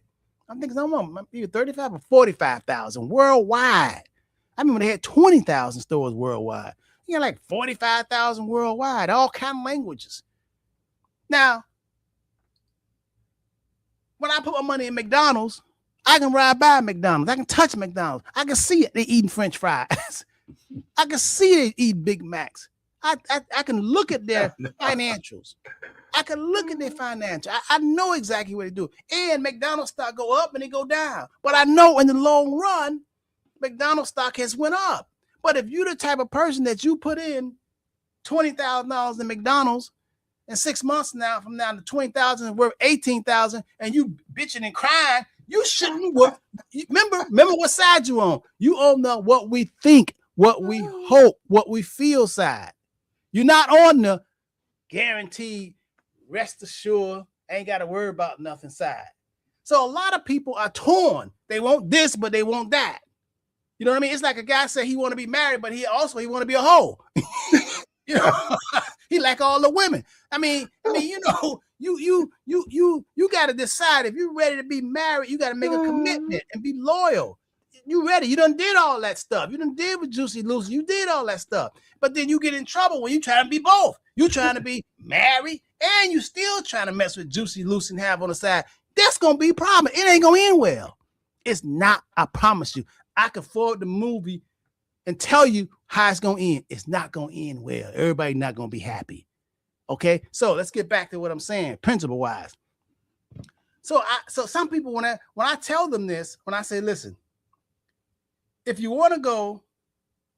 I'm thinking someone either 35 or 45,000 worldwide. I remember they had 20,000 stores worldwide. You got like 45,000 worldwide, all kind of languages. Now, when I put my money in McDonald's, I can ride by McDonald's. I can touch McDonald's. I can see it. They eating French fries. I can see they eat Big Macs. I can look at their financials. I can look at their financials. I know exactly what they do. And McDonald's stock go up and they go down. But I know in the long run, McDonald's stock has went up. But if you're the type of person that you put in $20,000 in McDonald's, and 6 months from now, the 20,000 is worth 18,000, and you bitching and crying, you shouldn't work. Remember what side you on. You on the what we think, what we hope, what we feel side. You're not on the guaranteed, rest assured, ain't got to worry about nothing side. So a lot of people are torn. They want this, but they want that. You know what I mean? It's like a guy said he want to be married, but he want to be a hoe. You know, he like all the women. I mean, you know, you got to decide if you're ready to be married. You got to make a commitment and be loyal. You ready? You done did all that stuff. You done did with Juicy Lucy. You did all that stuff. But then you get in trouble when you trying to be both. You trying to be married and you still trying to mess with Juicy Lucy and have on the side. That's gonna be a problem. It ain't gonna end well. It's not. I promise you. I can forward the movie and tell you how it's going to end. It's not going to end well. Everybody not going to be happy. Okay? So let's get back to what I'm saying, principle-wise. So some people, when I tell them this, when I say, listen, if you want to go,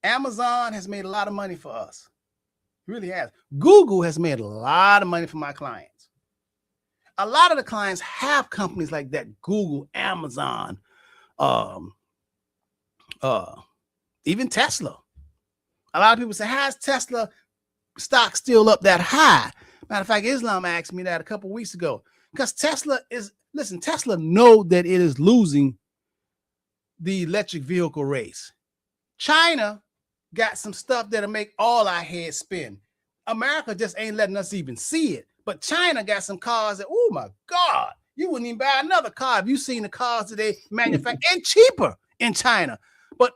Amazon has made a lot of money for us. It really has. Google has made a lot of money for my clients. A lot of the clients have companies like that, Google, Amazon, even Tesla. A lot of people say, how is Tesla stock still up that high? Matter of fact, Islam asked me that a couple weeks ago. Because Tesla know that it is losing the electric vehicle race. China got some stuff that'll make all our heads spin. America just ain't letting us even see it. But China got some cars that, oh my God, you wouldn't even buy another car if you seen the cars that they manufacture and cheaper in China. But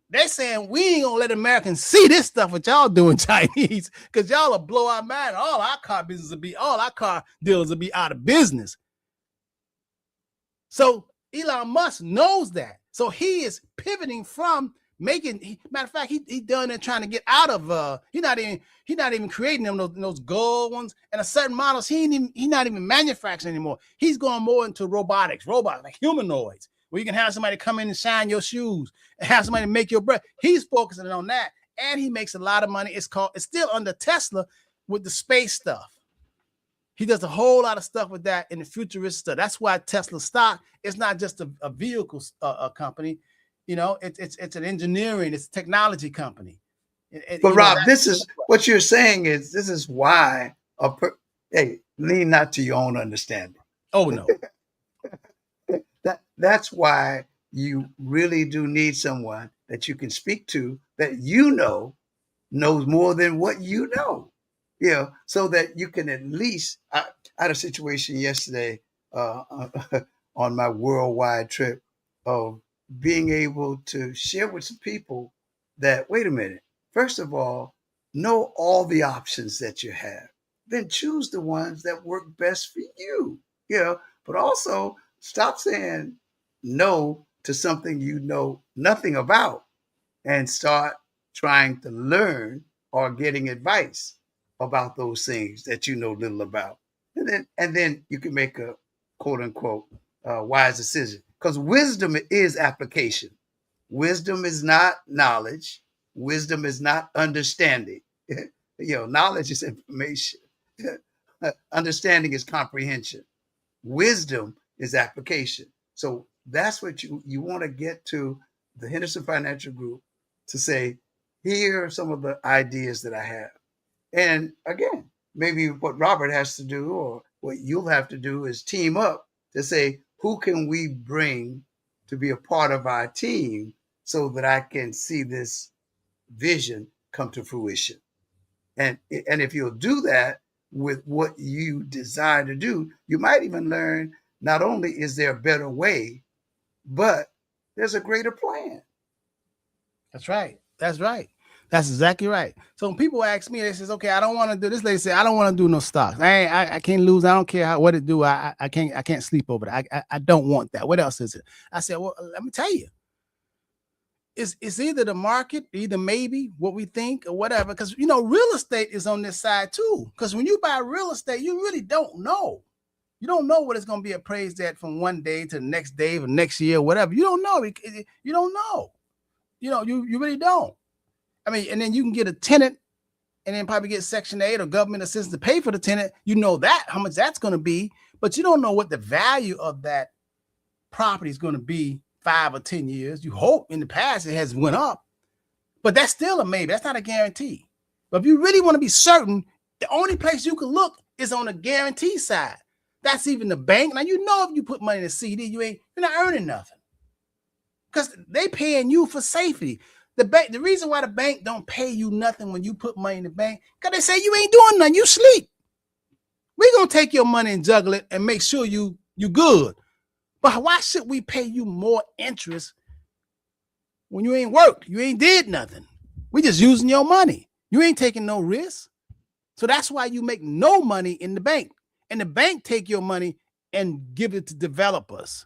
they're saying we ain't gonna let Americans see this stuff what y'all doing, Chinese, because y'all will blow our mind. All our car dealers will be out of business. So Elon Musk knows that. So he is pivoting from making. Matter of fact, he done it trying to get out of. He's not even creating them those gold ones and a certain models. He's not even manufacturing anymore. He's going more into robots like humanoids, where you can have somebody come in and shine your shoes and have somebody make your breath. He's focusing on that, and he makes a lot of money. It's still under Tesla with the space stuff. He does a whole lot of stuff with that in the futuristic stuff. That's why Tesla stock is not just a vehicle company. You know, it's an engineering, it's a technology company. But Rob, this is what you're saying is this is why hey, lean not to your own understanding. Oh no. That's why you really do need someone that you can speak to that you know knows more than what you know. You know, so that you can at least. I had a situation yesterday on my worldwide trip of being able to share with some people that, wait a minute, first of all, know all the options that you have, then choose the ones that work best for you. You know, but also stop saying no to something you know nothing about and start trying to learn or getting advice about those things that you know little about. And then you can make a quote unquote wise decision. Because wisdom is application. Wisdom is not knowledge. Wisdom is not understanding. You know, knowledge is information. Understanding is comprehension. Wisdom is application. So that's what you want to get to the Henderson Financial Group to say, here are some of the ideas that I have. And again, maybe what Robert has to do or what you'll have to do is team up to say, who can we bring to be a part of our team so that I can see this vision come to fruition? And if you'll do that with what you desire to do, you might even learn not only is there a better way, but there's a greater plan. That's right. That's right. That's exactly right. So when people ask me, they says, "Okay, I don't want to do this." Lady said, "I don't want to do no stocks. I can't lose. I don't care what it do. I can't sleep over it. I don't want that. What else is it?" I said, "Well, let me tell you. It's either the market, either maybe what we think or whatever. Because real estate is on this side too. Because when you buy real estate, you really don't know. You don't know what it's going to be appraised at from one day to the next day or next year, or whatever. You don't know. You don't know. You really don't. I mean, and then you can get a tenant and then probably get Section 8 or government assistance to pay for the tenant. You know that, how much that's going to be, but you don't know what the value of that property is going to be 5 or 10 years. You hope in the past it has went up, but that's still a maybe. That's not a guarantee. But if you really want to be certain, the only place you can look is on the guarantee side. That's even the bank. Now, if you put money in a CD, you're not earning nothing because they paying you for safety. The reason why the bank don't pay you nothing when you put money in the bank, because they say you ain't doing nothing, you sleep. We're going to take your money and juggle it and make sure you good. But why should we pay you more interest when you ain't worked? You ain't did nothing. We just using your money. You ain't taking no risk. So that's why you make no money in the bank. And the bank take your money and give it to developers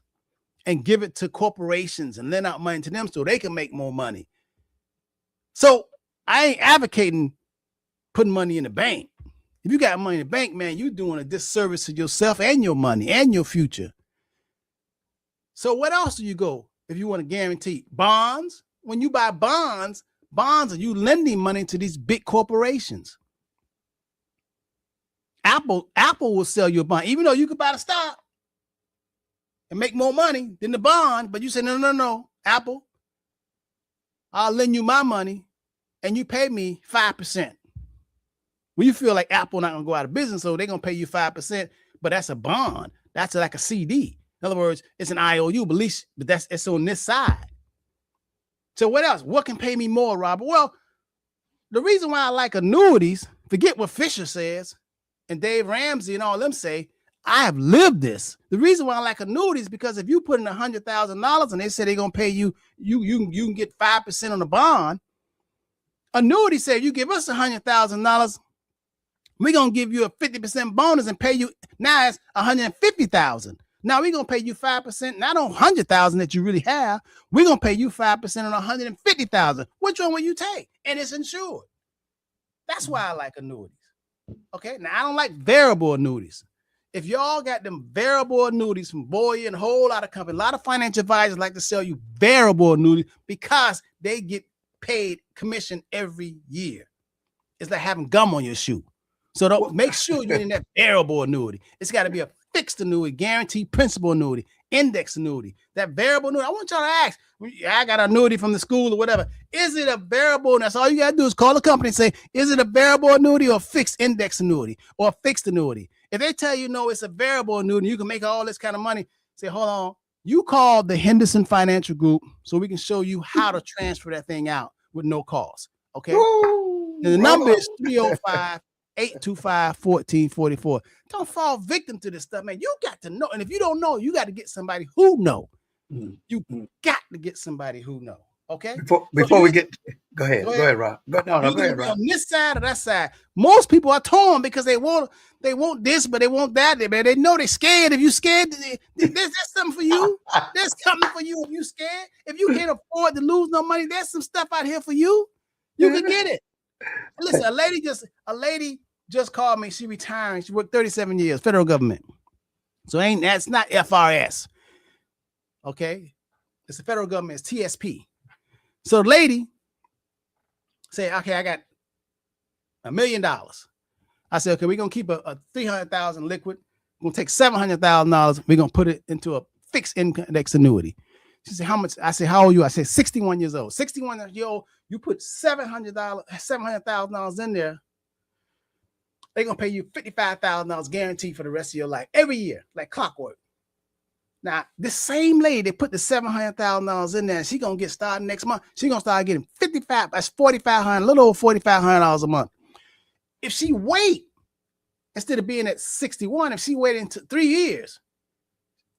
and give it to corporations and lend out money to them so they can make more money. So I ain't advocating putting money in the bank. If you got money in the bank, man, you're doing a disservice to yourself and your money and your future. So what else do you go if you want to guarantee? Bonds. When you buy bonds are you lending money to these big corporations. Apple will sell you a bond, even though you could buy the stock and make more money than the bond. But you say, no, Apple, I'll lend you my money and you pay me 5%. Well, you feel like Apple not going to go out of business, so they're going to pay you 5%, but that's a bond. That's like a CD. In other words, it's an IOU, but it's on this side. So what else? What can pay me more, Robert? Well, the reason why I like annuities, forget what Fisher says and Dave Ramsey and all them say, I have lived this. The reason why I like annuities is because if you put in $100,000 and they say they're going to pay you can get 5% on the bond. Annuity say you give us $100,000, we're going to give you a 50% bonus and pay you. Now it's $150,000. Now we're going to pay you 5%, not on $100,000 that you really have. We're going to pay you 5% on $150,000. Which one will you take? And it's insured. That's why I like annuities. Okay. Now I don't like variable annuities. If y'all got them variable annuities from Boyer and a whole lot of companies, a lot of financial advisors like to sell you variable annuities because they get paid commission every year. It's like having gum on your shoe. So don't make sure you're in that variable annuity. It's got to be a fixed annuity, guaranteed principal annuity, index annuity. That variable annuity, I want y'all to ask, I got an annuity from the school or whatever. Is it a variable? And that's all you got to do is call the company and say, is it a variable annuity or a fixed index annuity or a fixed annuity? If they tell you, no, it's a variable annuity, you can make all this kind of money, say, hold on. You call the Henderson Financial Group so we can show you how to transfer that thing out with no cost. Okay? And the number is 305-825-1444. Don't fall victim to this stuff, man. You got to know. And if you don't know, you got to get somebody who know. You got to get somebody who know. Okay. Before we get, go ahead, Rob. Go ahead, Rob. On this side or that side, most people are torn because they want this, but they want that. They know they're scared. If you scared, there's something for you. There's something for you if you scared. If you can't afford to lose no money, there's some stuff out here for you. You can get it. Listen, a lady just called me. She retiring. She worked 37 years, federal government. So that's not FRS. Okay, it's the federal government. It's TSP. So the lady said, okay, I got $1 million. I said, okay, we're going to keep a $300,000 liquid. We're going to take $700,000. We're going to put it into a fixed index annuity. She said, how much? I said, how old are you? I said, 61 years old. 61 years old, you put $700,000 in there. They're going to pay you $55,000 guaranteed for the rest of your life every year, like clockwork. Now, this same lady, they put the $700,000 in there, and she's going to get started next month. She's going to start getting that's $4,500, a little over $4,500 a month. If she wait, instead of being at 61, if she waited into 3 years,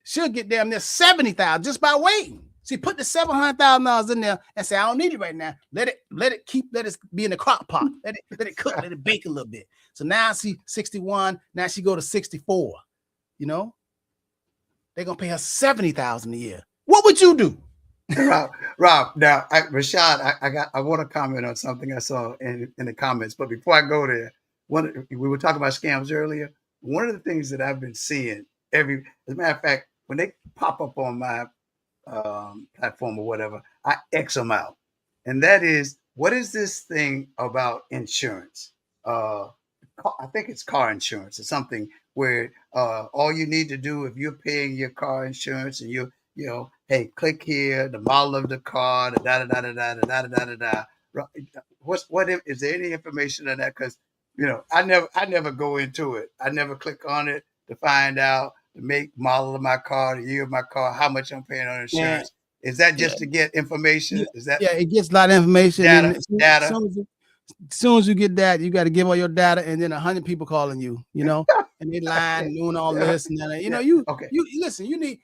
she'll get damn near 70,000 just by waiting. She put the $700,000 in there and say, I don't need it right now. Let it be in the crock pot. Let it cook, let it bake a little bit. So now she's 61. Now she go to 64. You know, they're gonna pay her 70,000 a year. What would you do? Rob, now Rashad, I want to comment on something I saw in the comments, but before I go there, we were talking about scams earlier. One of the things that I've been seeing as a matter of fact, when they pop up on my platform or whatever, I X them out, and that is, what is this thing about insurance? I think it's car insurance or something where all you need to do if you're paying your car insurance and hey, click here, the model of the car, the da da da da da da da da da. Is there any information on that? Because I never go into it. I never click on it to find out the make, model of my car, the year of my car, how much I'm paying on insurance. Yeah. Is that just to get information? Is that it gets a lot of information. Data. As soon as you get that, you got to give all your data, and then 100 people calling you, and they lying and doing all this, and then you listen. You need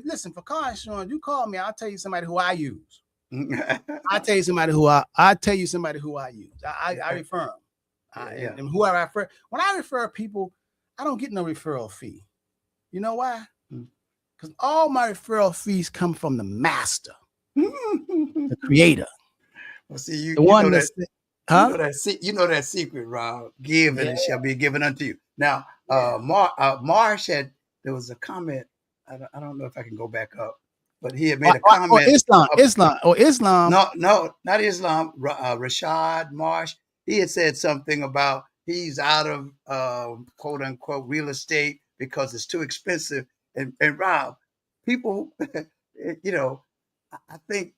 listen for car insurance. You call me, I'll tell you somebody who I use. I tell you somebody who I use. I refer them. And whoever I refer, when I refer people, I don't get no referral fee. You know why? Because all my referral fees come from the master, the creator. Well, see, the one that's. You know that secret, Rob. Give and it shall be given unto you. Now, Marsh there was a comment. I don't know if I can go back up, but he had made a comment. Islam. No, not Islam. Rashad Marsh. He had said something about he's out of quote unquote real estate because it's too expensive. And Rob, people, I think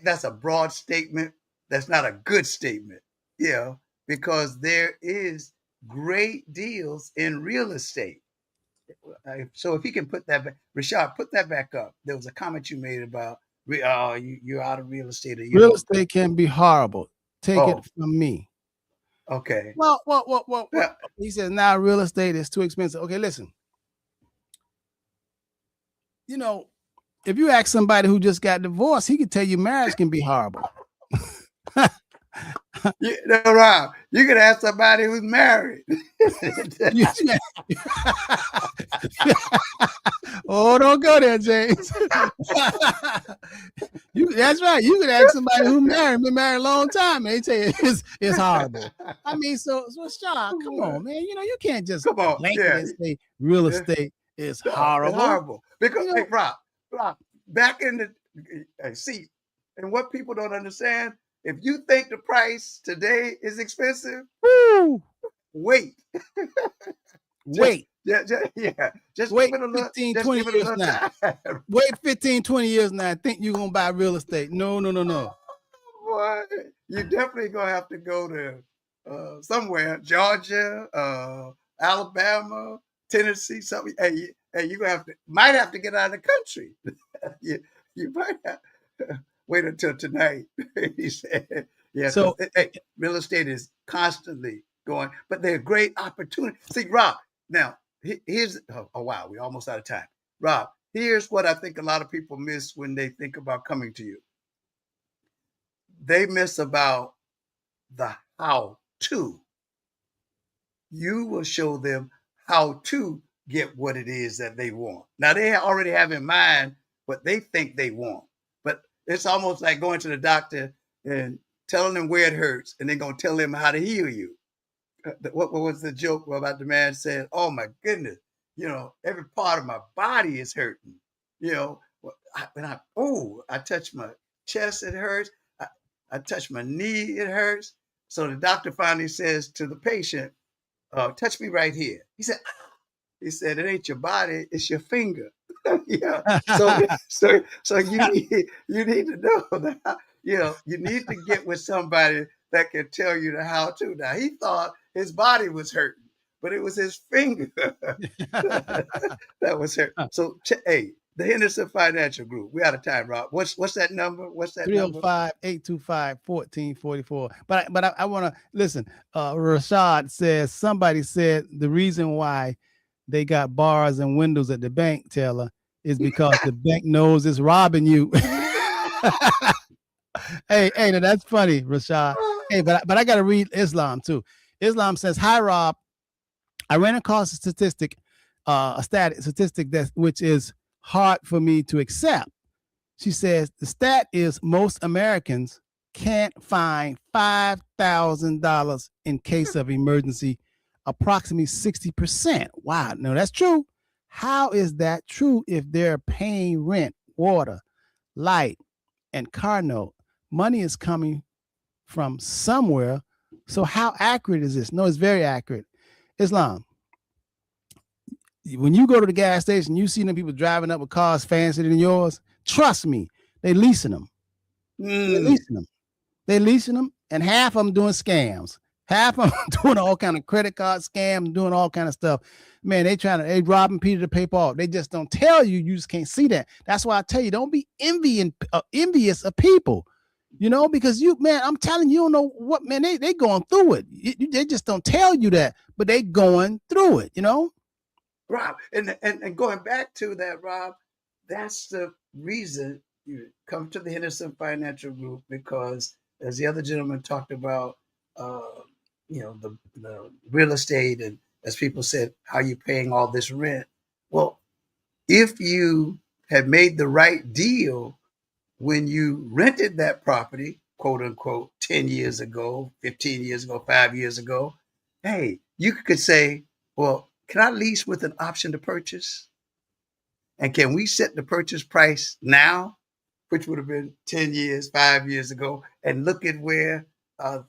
that's a broad statement. That's not a good statement, because there is great deals in real estate. So if he can put that back, Rashad, put that back up. There was a comment you made about, you're out of real estate. Real estate can be horrible. Take it from me. Okay. Well, he says now real estate is too expensive. Okay, listen. If you ask somebody who just got divorced, he could tell you marriage can be horrible. Rob, you could ask somebody who's married. Oh, don't go there, James. That's right. You could ask somebody who's been married a long time, and they tell you it's horrible. I mean, so Sean, come on, man. You can't just blanket and say real estate is horrible. It's horrible. Because, hey, Rob, back in the see, and what people don't understand, if you think the price today is expensive, wait. Wait. Just wait give it a little, 15, 20 years now. Wait 15, 20 years now. I think you're going to buy real estate. No. Boy, you're definitely going to have to go to somewhere, Georgia, Alabama, Tennessee, something. Hey, you're going to might have to get out of the country. you might have to wait until tonight. He said, so real estate is constantly going, but they're great opportunities. See, Rob, now here's, wow, we're almost out of time. Rob, here's what I think a lot of people miss when they think about coming to you. They miss about the how to. You will show them how to get what it is that they want. Now, they already have in mind what they think they want, but it's almost like going to the doctor and telling them where it hurts, and they're going to tell them how to heal you. What was the joke about the man saying, oh my goodness, every part of my body is hurting. I touch my chest, it hurts. I touch my knee, it hurts. So the doctor finally says to the patient, touch me right here. He said, it ain't your body, it's your finger. So you need to know that, you need to get with somebody that can tell you the how to. Now, he thought his body was hurting, but it was his finger that was hurting. So, hey, the Henderson Financial Group. We're out of time, Rob. What's that number? 305-825-1444. But I want to listen. Rashad says, somebody said the reason why they got bars and windows at the bank, Taylor, is because the bank knows it's robbing you. Hey, now that's funny, Rashad. Hey, but I got to read Islam too. Islam says, "Hi, Rob. I ran across a statistic, statistic that which is hard for me to accept." She says the stat is most Americans can't find $5,000 in case of emergency, approximately 60%. Wow, no, that's true. How is that true if they're paying rent, water, light, and car note? Money is coming from somewhere. So how accurate is this? No, it's very accurate. Islam, when you go to the gas station, you see them people driving up with cars fancier than yours. Trust me, they leasing them. They leasing them. They leasing them, and half of them doing scams. Half of them doing all kind of credit card scams, doing all kind of stuff. Man, they robbing Peter to pay Paul. They just don't tell you. You just can't see that. That's why I tell you, don't be envious of people. You know, because man, I'm telling you, don't know what, man, they going through it. They just don't tell you that, but they going through it, you know? Rob, and going back to that, Rob, that's the reason you come to the Henderson Financial Group, because as the other gentleman talked about, the real estate, and as people said, how you paying all this rent. Well, if you had made the right deal when you rented that property, quote unquote, 10 years ago, 15 years ago, 5 years ago, hey, you could say, well, can I lease with an option to purchase? And can we set the purchase price now, which would have been 10 years, 5 years ago, and look at where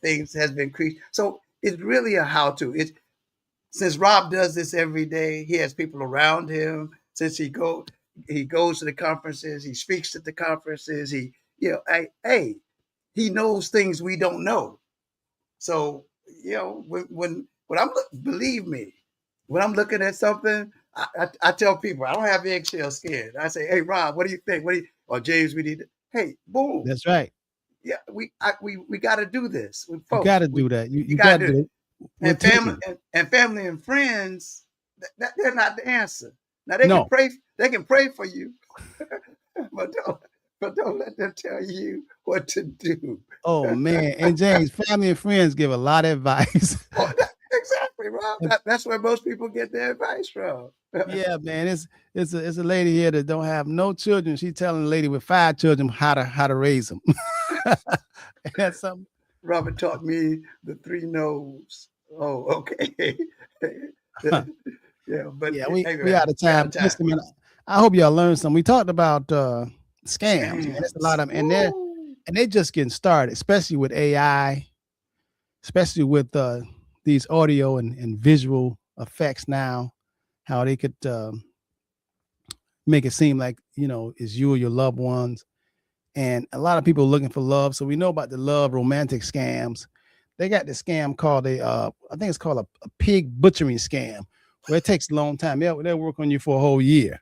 things has been increased. So it's really a how-to. Since Rob does this every day, he has people around him. Since he goes to the conferences, he speaks at the conferences. He knows things we don't know. So when believe me, when I'm looking at something, I tell people I don't have eggshell skin. I say, hey Rob, what do you think? Or James, we need to. Hey, boom. That's right. Yeah, we got to do this. You got to do that. You got to do it. And family and friends, they're not the answer. Now they can pray. They can pray for you, but don't let them tell you what to do. Oh man, and James, family and friends give a lot of advice. Exactly, Rob. That's where most people get their advice from. Yeah, man. It's a lady here that don't have no children. She's telling a lady with 5 children how to raise them. That's something. Robert taught me the 3 no's. Oh, okay. Yeah, but yeah, we out of time. Listen, man, I hope y'all learned something. We talked about scams. Man. There's a lot of them, and they're just getting started, especially with AI, especially with these audio and visual effects now. How they could make it seem like, it's you or your loved ones. And a lot of people are looking for love. So we know about the love romantic scams. They got this scam called I think it's called a pig butchering scam, where it takes a long time. They'll work on you for a whole year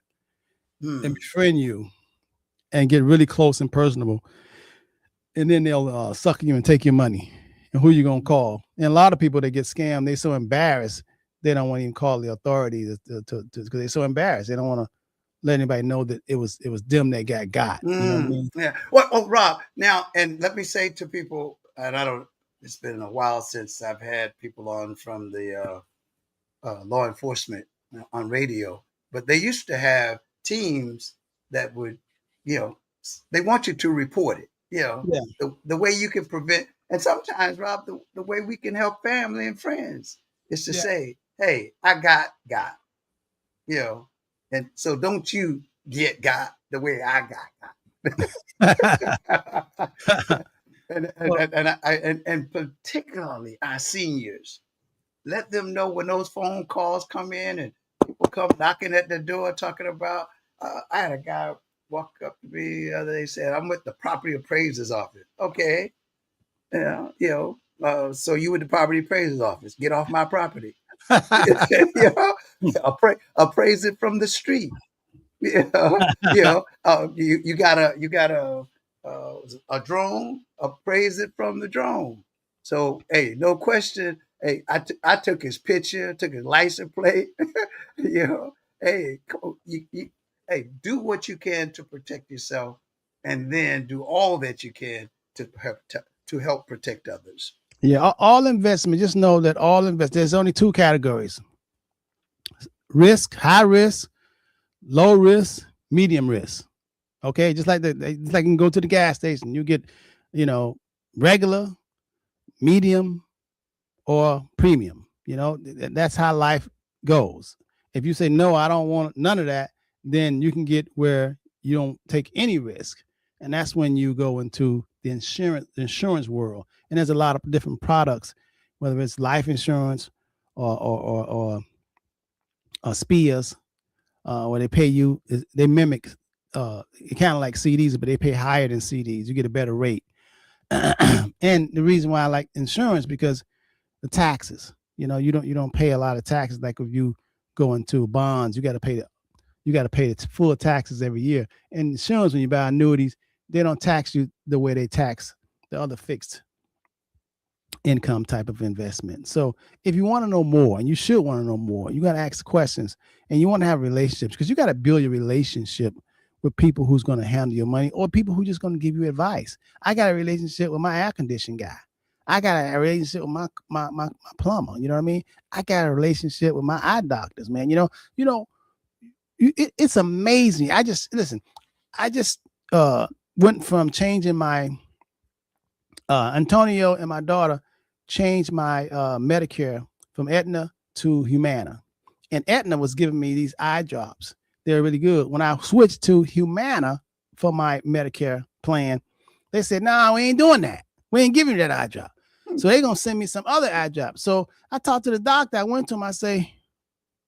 and befriend you and get really close and personable. And then they'll suck you and take your money. And who you going to call? And a lot of people that get scammed, they're so embarrassed. They don't want to even call the authorities because they're so embarrassed. They don't want to let anybody know that it was them that got. You know what I mean? Yeah. Well, Rob, now, and let me say to people, and it's been a while since I've had people on from the law enforcement on radio, but they used to have teams that would, they want you to report it, the way you can prevent. And sometimes, Rob, the way we can help family and friends is to say, hey, I got, and so don't you get got the way I got. and particularly our seniors, let them know when those phone calls come in and people come knocking at the door talking about, I had a guy walk up to me the other day, said, I'm with the property appraiser's office. Okay. So you with the property appraiser's office, get off my property. Appraise it from the street. You got a drone, appraise it from the drone. So, hey, no question. Hey, I took his picture, took his license plate. You know, hey, hey, do what you can to protect yourself, and then do all that you can to help protect others. Yeah, all investment. Just know that all invest. There's only two categories: risk, high risk, low risk, medium risk. Okay, just like just like you can go to the gas station, you get, you know, regular, medium, or premium. You know, that's how life goes. If you say no, I don't want none of that, then you can get where you don't take any risk, and that's when you go into the insurance world. And there's a lot of different products, whether it's life insurance or SPIAs, where they pay you. They mimic, kind of like CDs, but they pay higher than CDs. You get a better rate. And the reason why I like insurance, because the taxes. You don't pay a lot of taxes like if you go into bonds. You got to pay the full taxes every year. And insurance, when you buy annuities, they don't tax you the way they tax the other fixed income type of investment. So if you want to know more, and you should want to know more, you got to ask questions, and you want to have relationships, because you got to build your relationship with people who's going to handle your money, or people who just going to give you advice. I got a relationship with my air conditioning guy. I got a relationship with my plumber. You know what I mean? I got a relationship with my eye doctors, man. It's amazing. I just listen. I just went from changing my Antonio and my daughter changed my Medicare from Aetna to Humana, and Aetna was giving me these eye drops. They're really good. When I switched to Humana for my Medicare plan, they said, "No, we ain't doing that. We ain't giving you that eye drop." So they're gonna send me some other eye drops. So I talked to the doctor. I went to him. I say,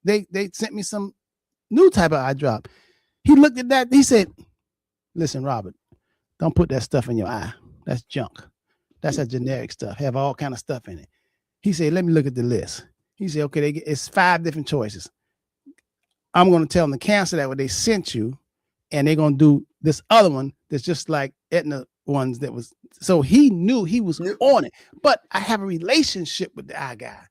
they sent me some new type of eye drop. He looked at that. He said, "Listen, Robert, don't put that stuff in your eye. That's junk. That's that generic stuff. Have all kind of stuff in it." He said, "Let me look at the list." He said, "Okay, it's 5 different choices. I'm going to tell them to cancel that what they sent you, and they're going to do this other one that's just like Aetna ones that was." So he knew he was on it. But I have a relationship with the eye guy.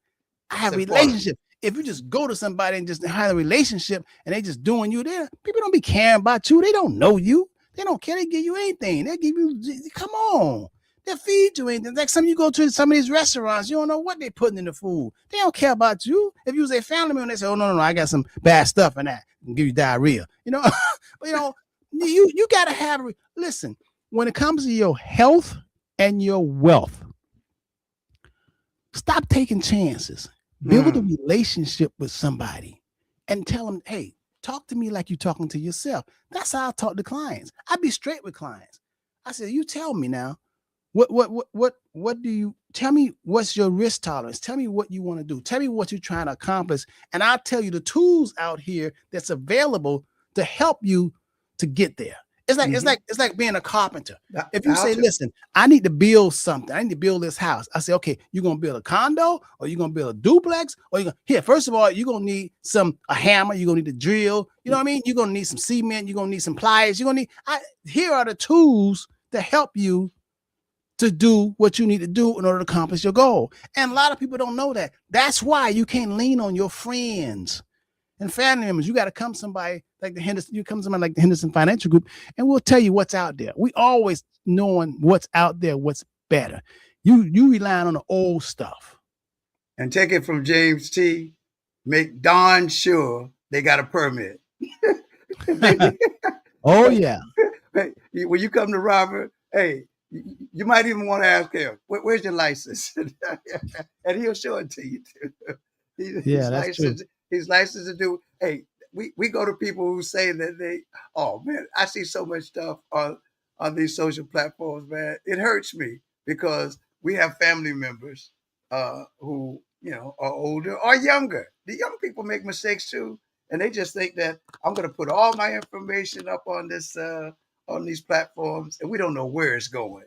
I have a relationship. If you just go to somebody and just have a relationship and they just doing you there, people don't be caring about you. They don't know you. They don't care. They give you anything. They give you, come on. They'll feed you anything. Next time you go to some of these restaurants, you don't know what they're putting in the food. They don't care about you. If you was a family member, they say, "Oh, no, I got some bad stuff in that. And give you diarrhea." But you got to have, listen, when it comes to your health and your wealth, stop taking chances. Build a relationship with somebody and tell them, "Hey, talk to me like you're talking to yourself." That's how I talk to clients. I be straight with clients. I said, "You tell me now, what do you tell me? What's your risk tolerance? Tell me what you want to do. Tell me what you're trying to accomplish, and I'll tell you the tools out here that's available to help you to get there." It's like being a carpenter. If you say, "Listen, I need to build something. I need to build this house." I say, "Okay, you're gonna build a condo, or you're gonna build a duplex, or here. First of all, you're gonna need a hammer. You're gonna need a drill. You know what I mean? You're gonna need some cement. You're gonna need some pliers. You're gonna need. Here are the tools to help you to do what you need to do in order to accomplish your goal." And a lot of people don't know that. That's why you can't lean on your friends and family members. You got to come somebody like the Henderson. You come somebody like the Henderson Financial Group, and we'll tell you what's out there. We always knowing what's out there, what's better. You relying on the old stuff. And take it from James T. Make darn sure they got a permit. Oh yeah. When you come to Robert, hey, you might even want to ask him, "Where's your license?" And he'll show it to you too. Yeah, that's true. He's licensed to do. Hey, we go to people who say that oh man, I see so much stuff on these social platforms, man. It hurts me because we have family members who are older or younger. The young people make mistakes too, and they just think that I'm going to put all my information up on this on these platforms, and we don't know where it's going.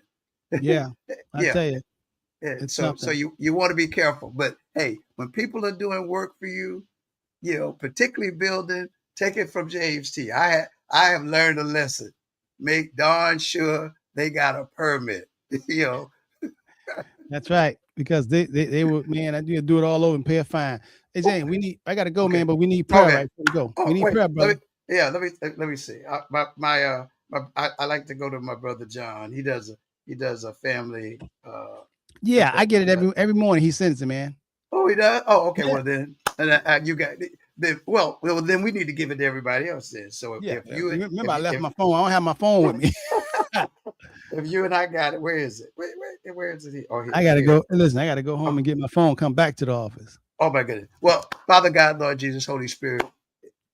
Yeah, I tell you. Yeah. So you want to be careful. But hey, when people are doing work for you, particularly building, take it from James T. I have learned a lesson. Make darn sure they got a permit. That's right. Because they were, man, I do it all over and pay a fine. Hey Jane, I gotta go, Okay. man, but we need prayer Okay. right before we go. Oh, We need wait. prayer, brother. Let me see. I like to go to my brother John. He does a family. Yeah, I get it every morning. He sends it, man. Oh, he does. Oh, okay. Yeah, Well then, and you got then. Well, then we need to give it to everybody else then. So yeah. if you Remember, I left my phone. I don't have my phone with me. if you and I got it, where is it? Where is it? Oh, I gotta here. go. Listen, I gotta go home and get my phone. Come back to the office. Oh my goodness. Well, Father God, Lord Jesus, Holy Spirit,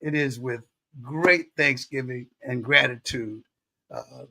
it is with great thanksgiving and gratitude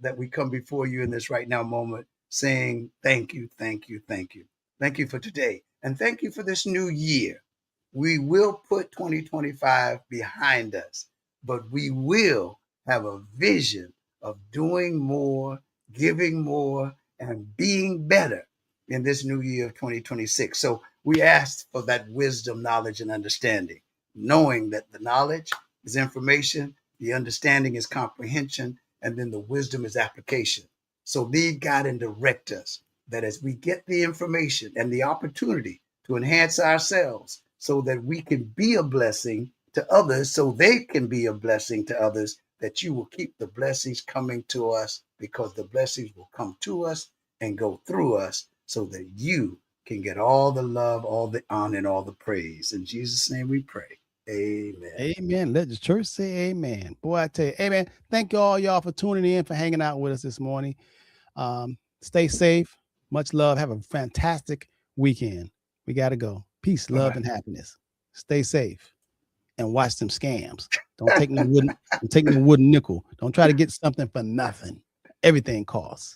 that we come before you in this right now moment, saying thank you, thank you, thank you. Thank you for today. And thank you for this new year. We will put 2025 behind us, but we will have a vision of doing more, giving more, and being better in this new year of 2026. So we ask for that wisdom, knowledge, and understanding, knowing that the knowledge is information, the understanding is comprehension, and then the wisdom is application. So lead, guide, and direct us that as we get the information and the opportunity to enhance ourselves so that we can be a blessing to others, so they can be a blessing to others, that you will keep the blessings coming to us, because the blessings will come to us and go through us so that you can get all the love, all the honor, and all the praise. In Jesus' name we pray. Amen. Amen. Let the church say amen. Boy, I tell you, amen. Thank you all y'all for tuning in, for hanging out with us this morning. Stay safe. Much love. Have a fantastic weekend. We got to go. Peace, love, and happiness. Stay safe and watch them scams. Don't take no wooden nickel. Don't try to get something for nothing. Everything costs.